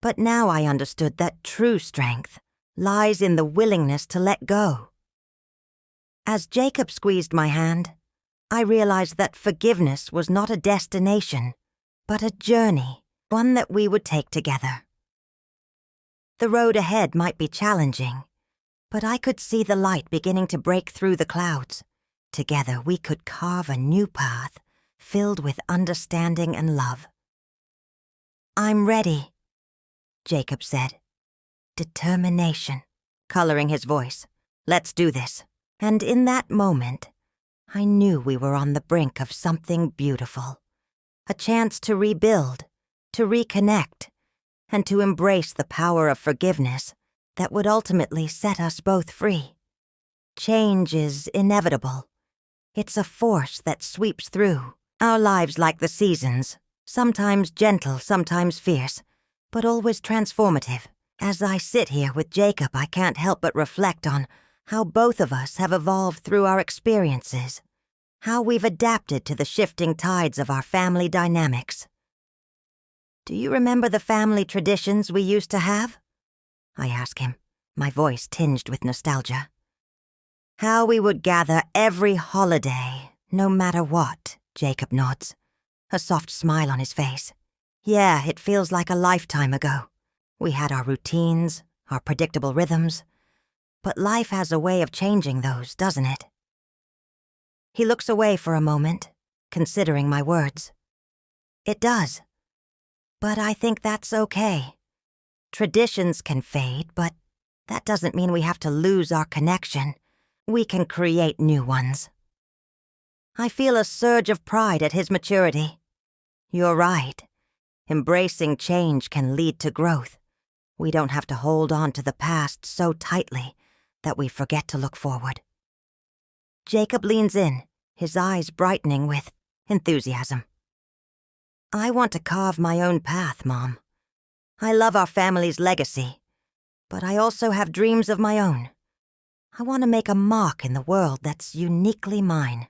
But now I understood that true strength lies in the willingness to let go. As Jacob squeezed my hand, I realized that forgiveness was not a destination, but a journey, one that we would take together. The road ahead might be challenging, but I could see the light beginning to break through the clouds. Together we could carve a new path filled with understanding and love. I'm ready, Jacob said. Determination coloring his voice. Let's do this. And in that moment, I knew we were on the brink of something beautiful. A chance to rebuild, to reconnect, and to embrace the power of forgiveness that would ultimately set us both free. Change is inevitable. It's a force that sweeps through our lives like the seasons, sometimes gentle, sometimes fierce, but always transformative. As I sit here with Jacob, I can't help but reflect on how both of us have evolved through our experiences, how we've adapted to the shifting tides of our family dynamics. Do you remember the family traditions we used to have? I ask him, my voice tinged with nostalgia. How we would gather every holiday, no matter what, Jacob nods, a soft smile on his face. Yeah, it feels like a lifetime ago. We had our routines, our predictable rhythms, but life has a way of changing those, doesn't it? He looks away for a moment, considering my words. It does. But I think that's okay. Traditions can fade, but that doesn't mean we have to lose our connection. We can create new ones. I feel a surge of pride at his maturity. You're right. Embracing change can lead to growth. We don't have to hold on to the past so tightly that we forget to look forward. Jacob leans in, his eyes brightening with enthusiasm. I want to carve my own path, Mom. I love our family's legacy, but I also have dreams of my own. I want to make a mark in the world that's uniquely mine.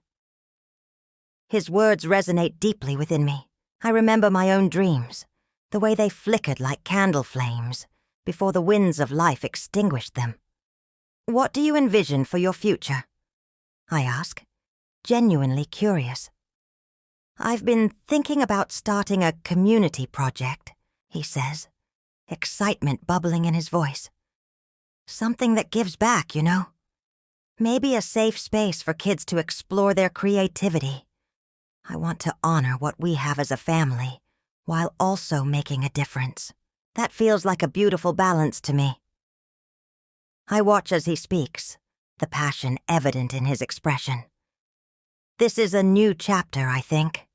His words resonate deeply within me. I remember my own dreams, the way they flickered like candle flames before the winds of life extinguished them. What do you envision for your future? I ask, genuinely curious. I've been thinking about starting a community project, he says, excitement bubbling in his voice. Something that gives back, you know. Maybe a safe space for kids to explore their creativity. I want to honor what we have as a family, while also making a difference. That feels like a beautiful balance to me. I watch as he speaks, the passion evident in his expression. This is a new chapter, I think.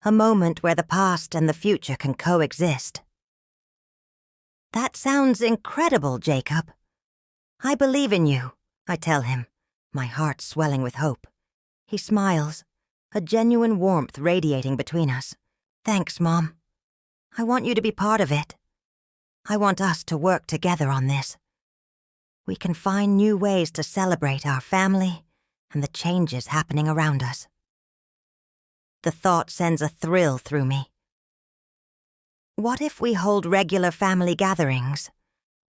a moment where the past and the future can coexist. "That sounds incredible, Jacob." "I believe in you," I tell him, my heart swelling with hope. He smiles, a genuine warmth radiating between us. "Thanks, Mom. I want you to be part of it. I want us to work together on this. We can find new ways to celebrate our family and the changes happening around us." The thought sends a thrill through me. What if we hold regular family gatherings,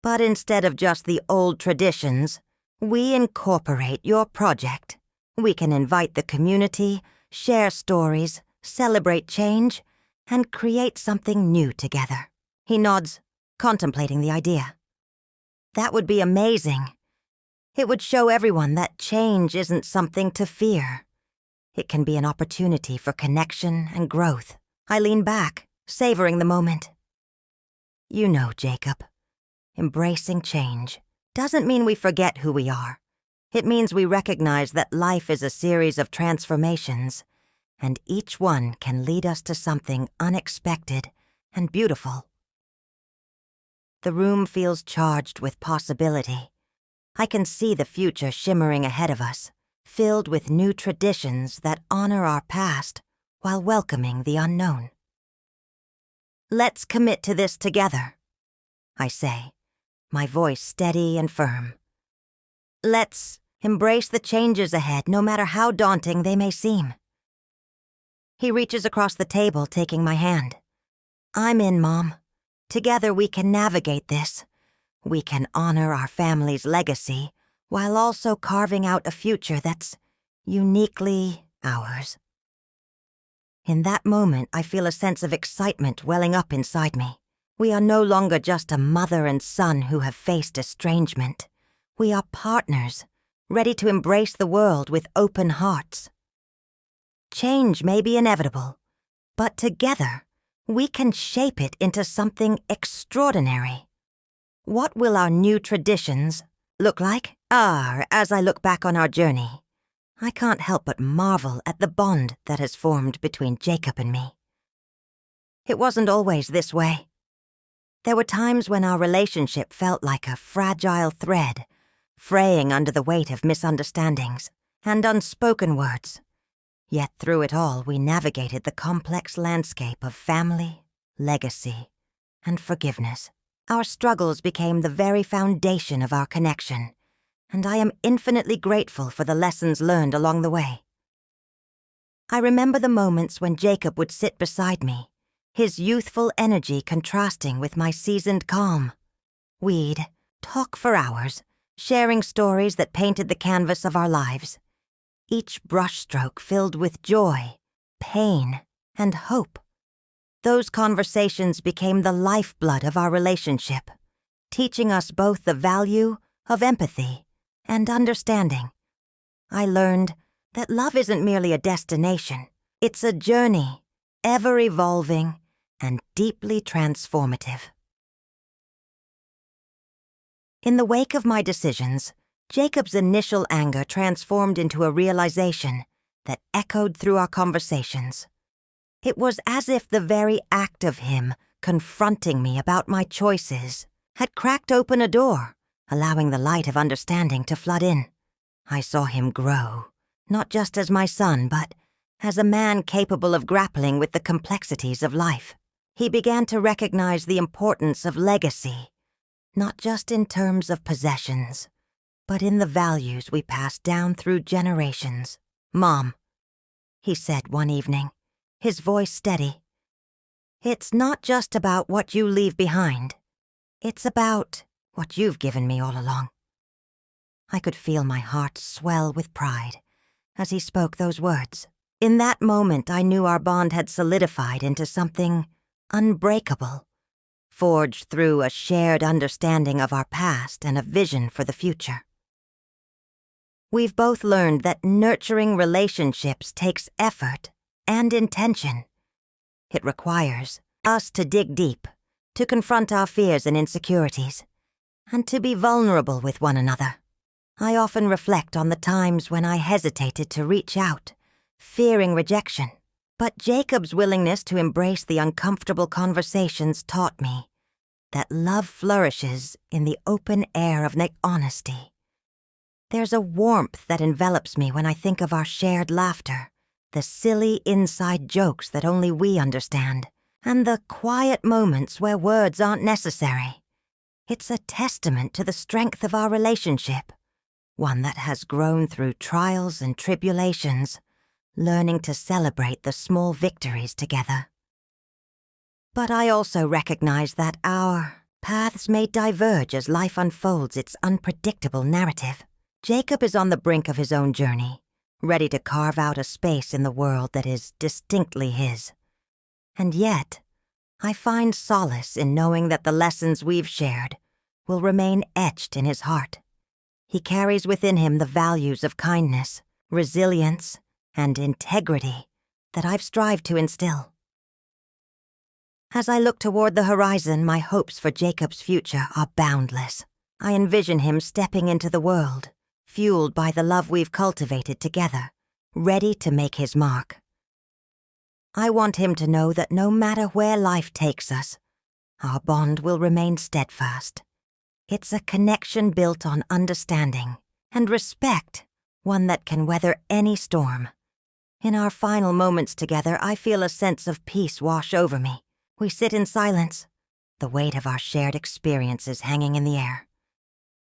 but instead of just the old traditions, we incorporate your project? We can invite the community, share stories, celebrate change, and create something new together. He nods, contemplating the idea. That would be amazing. It would show everyone that change isn't something to fear. It can be an opportunity for connection and growth. I lean back, savoring the moment. You know, Jacob, embracing change doesn't mean we forget who we are. It means we recognize that life is a series of transformations, and each one can lead us to something unexpected and beautiful. The room feels charged with possibility. I can see the future shimmering ahead of us, filled with new traditions that honor our past while welcoming the unknown. "Let's commit to this together," I say, my voice steady and firm. "Let's embrace the changes ahead, no matter how daunting they may seem." He reaches across the table, taking my hand. "I'm in, Mom. Together we can navigate this. We can honor our family's legacy while also carving out a future that's uniquely ours." In that moment, I feel a sense of excitement welling up inside me. We are no longer just a mother and son who have faced estrangement. We are partners, ready to embrace the world with open hearts. Change may be inevitable, but together, we can shape it into something extraordinary. What will our new traditions look like? As I look back on our journey, I can't help but marvel at the bond that has formed between Jacob and me. It wasn't always this way. There were times when our relationship felt like a fragile thread, fraying under the weight of misunderstandings and unspoken words. Yet through it all, we navigated the complex landscape of family, legacy, and forgiveness. Our struggles became the very foundation of our connection, and I am infinitely grateful for the lessons learned along the way. I remember the moments when Jacob would sit beside me, his youthful energy contrasting with my seasoned calm. We'd talk for hours, sharing stories that painted the canvas of our lives, each brushstroke filled with joy, pain, and hope. Those conversations became the lifeblood of our relationship, teaching us both the value of empathy and understanding. I learned that love isn't merely a destination. It's a journey, ever-evolving and deeply transformative. In the wake of my decisions, Jacob's initial anger transformed into a realization that echoed through our conversations. It was as if the very act of him confronting me about my choices had cracked open a door, allowing the light of understanding to flood in. I saw him grow, not just as my son, but as a man capable of grappling with the complexities of life. He began to recognize the importance of legacy, not just in terms of possessions, but in the values we pass down through generations. "Mom," he said one evening, his voice steady, "it's not just about what you leave behind. It's about what you've given me all along." I could feel my heart swell with pride as he spoke those words. In that moment, I knew our bond had solidified into something unbreakable, forged through a shared understanding of our past and a vision for the future. We've both learned that nurturing relationships takes effort and intention. It requires us to dig deep, to confront our fears and insecurities, and to be vulnerable with one another. I often reflect on the times when I hesitated to reach out, fearing rejection. But Jacob's willingness to embrace the uncomfortable conversations taught me that love flourishes in the open air of honesty. There's a warmth that envelops me when I think of our shared laughter, the silly inside jokes that only we understand, and the quiet moments where words aren't necessary. It's a testament to the strength of our relationship, one that has grown through trials and tribulations, learning to celebrate the small victories together. But I also recognize that our paths may diverge as life unfolds its unpredictable narrative. Jacob is on the brink of his own journey, ready to carve out a space in the world that is distinctly his. And yet, I find solace in knowing that the lessons we've shared will remain etched in his heart. He carries within him the values of kindness, resilience, and integrity that I've strived to instill. As I look toward the horizon, my hopes for Jacob's future are boundless. I envision him stepping into the world, fueled by the love we've cultivated together, ready to make his mark. I want him to know that no matter where life takes us, our bond will remain steadfast. It's a connection built on understanding and respect, one that can weather any storm. In our final moments together, I feel a sense of peace wash over me. We sit in silence, the weight of our shared experiences hanging in the air.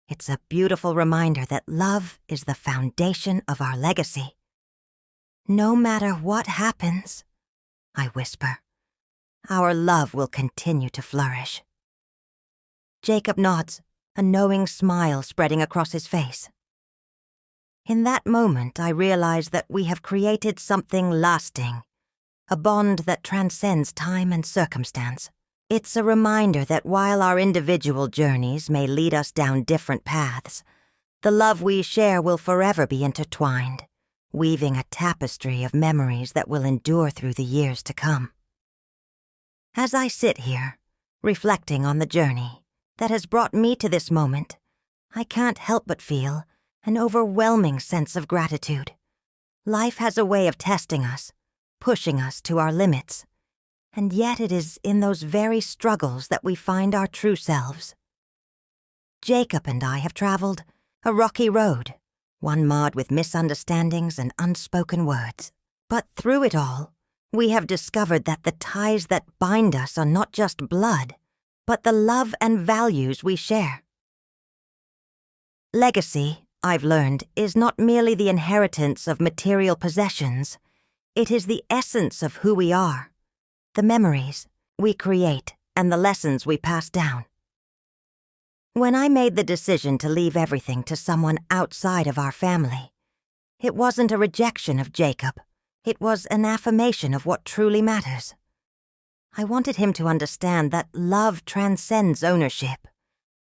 It's a beautiful reminder that love is the foundation of our legacy. No matter what happens, I whisper, our love will continue to flourish. Jacob nods, a knowing smile spreading across his face. In that moment, I realize that we have created something lasting, a bond that transcends time and circumstance. It's a reminder that while our individual journeys may lead us down different paths, the love we share will forever be intertwined, weaving a tapestry of memories that will endure through the years to come. As I sit here, reflecting on the journey that has brought me to this moment, I can't help but feel an overwhelming sense of gratitude. Life has a way of testing us, pushing us to our limits, and yet it is in those very struggles that we find our true selves. Jacob and I have traveled a rocky road, one marred with misunderstandings and unspoken words. But through it all, we have discovered that the ties that bind us are not just blood, but the love and values we share. Legacy, I've learned, is not merely the inheritance of material possessions. It is the essence of who we are, the memories we create, and the lessons we pass down. When I made the decision to leave everything to someone outside of our family, it wasn't a rejection of Jacob. It was an affirmation of what truly matters. I wanted him to understand that love transcends ownership,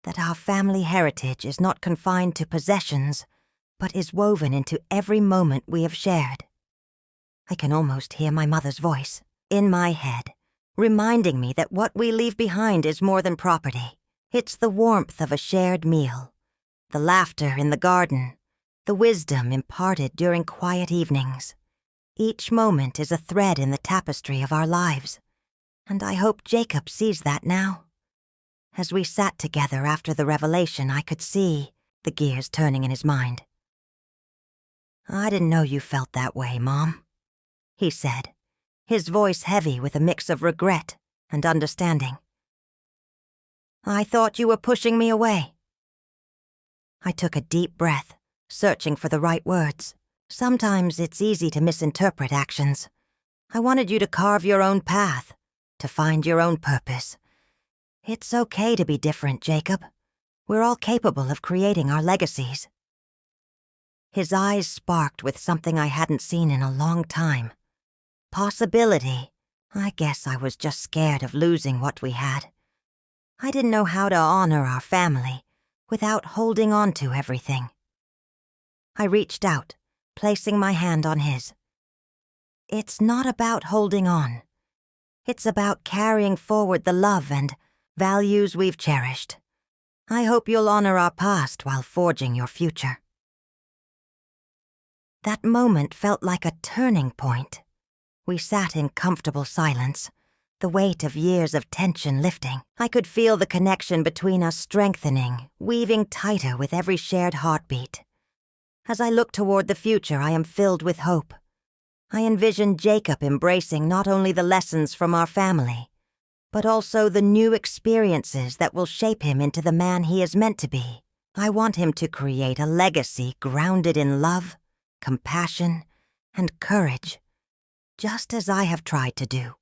that our family heritage is not confined to possessions, but is woven into every moment we have shared. I can almost hear my mother's voice in my head, reminding me that what we leave behind is more than property. It's the warmth of a shared meal, the laughter in the garden, the wisdom imparted during quiet evenings. Each moment is a thread in the tapestry of our lives, and I hope Jacob sees that now. As we sat together after the revelation, I could see the gears turning in his mind. "I didn't know you felt that way, Mom," he said, his voice heavy with a mix of regret and understanding. "I thought you were pushing me away." I took a deep breath, searching for the right words. Sometimes it's easy to misinterpret actions. I wanted you to carve your own path, to find your own purpose. It's okay to be different, Jacob. We're all capable of creating our legacies. His eyes sparked with something I hadn't seen in a long time. Possibility. I guess I was just scared of losing what we had. I didn't know how to honor our family without holding on to everything. I reached out, placing my hand on his. It's not about holding on. It's about carrying forward the love and values we've cherished. I hope you'll honor our past while forging your future. That moment felt like a turning point. We sat in comfortable silence, the weight of years of tension lifting. I could feel the connection between us strengthening, weaving tighter with every shared heartbeat. As I look toward the future, I am filled with hope. I envision Jacob embracing not only the lessons from our family, but also the new experiences that will shape him into the man he is meant to be. I want him to create a legacy grounded in love, compassion, and courage, just as I have tried to do.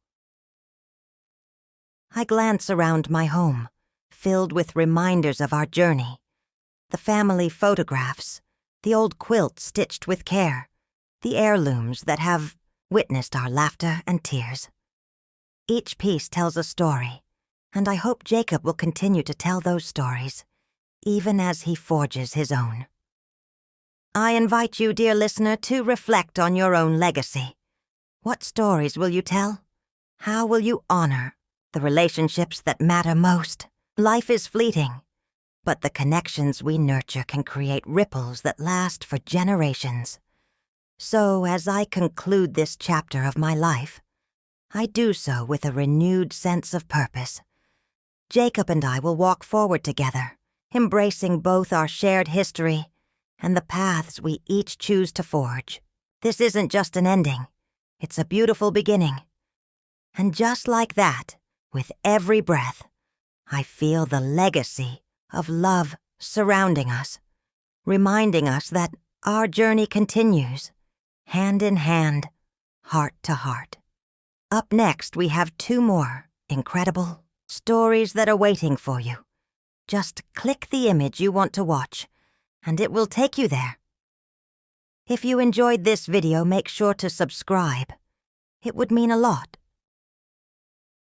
I glance around my home, filled with reminders of our journey. The family photographs, the old quilt stitched with care, the heirlooms that have witnessed our laughter and tears. Each piece tells a story, and I hope Jacob will continue to tell those stories, even as he forges his own. I invite you, dear listener, to reflect on your own legacy. What stories will you tell? How will you honor the relationships that matter most? Life is fleeting, but the connections we nurture can create ripples that last for generations. So, as I conclude this chapter of my life, I do so with a renewed sense of purpose. Jacob and I will walk forward together, embracing both our shared history and the paths we each choose to forge. This isn't just an ending, it's a beautiful beginning. And just like that, with every breath, I feel the legacy of love surrounding us, reminding us that our journey continues, hand in hand, heart to heart. Up next, we have 2 more incredible stories that are waiting for you. Just click the image you want to watch, and it will take you there. If you enjoyed this video, make sure to subscribe. It would mean a lot.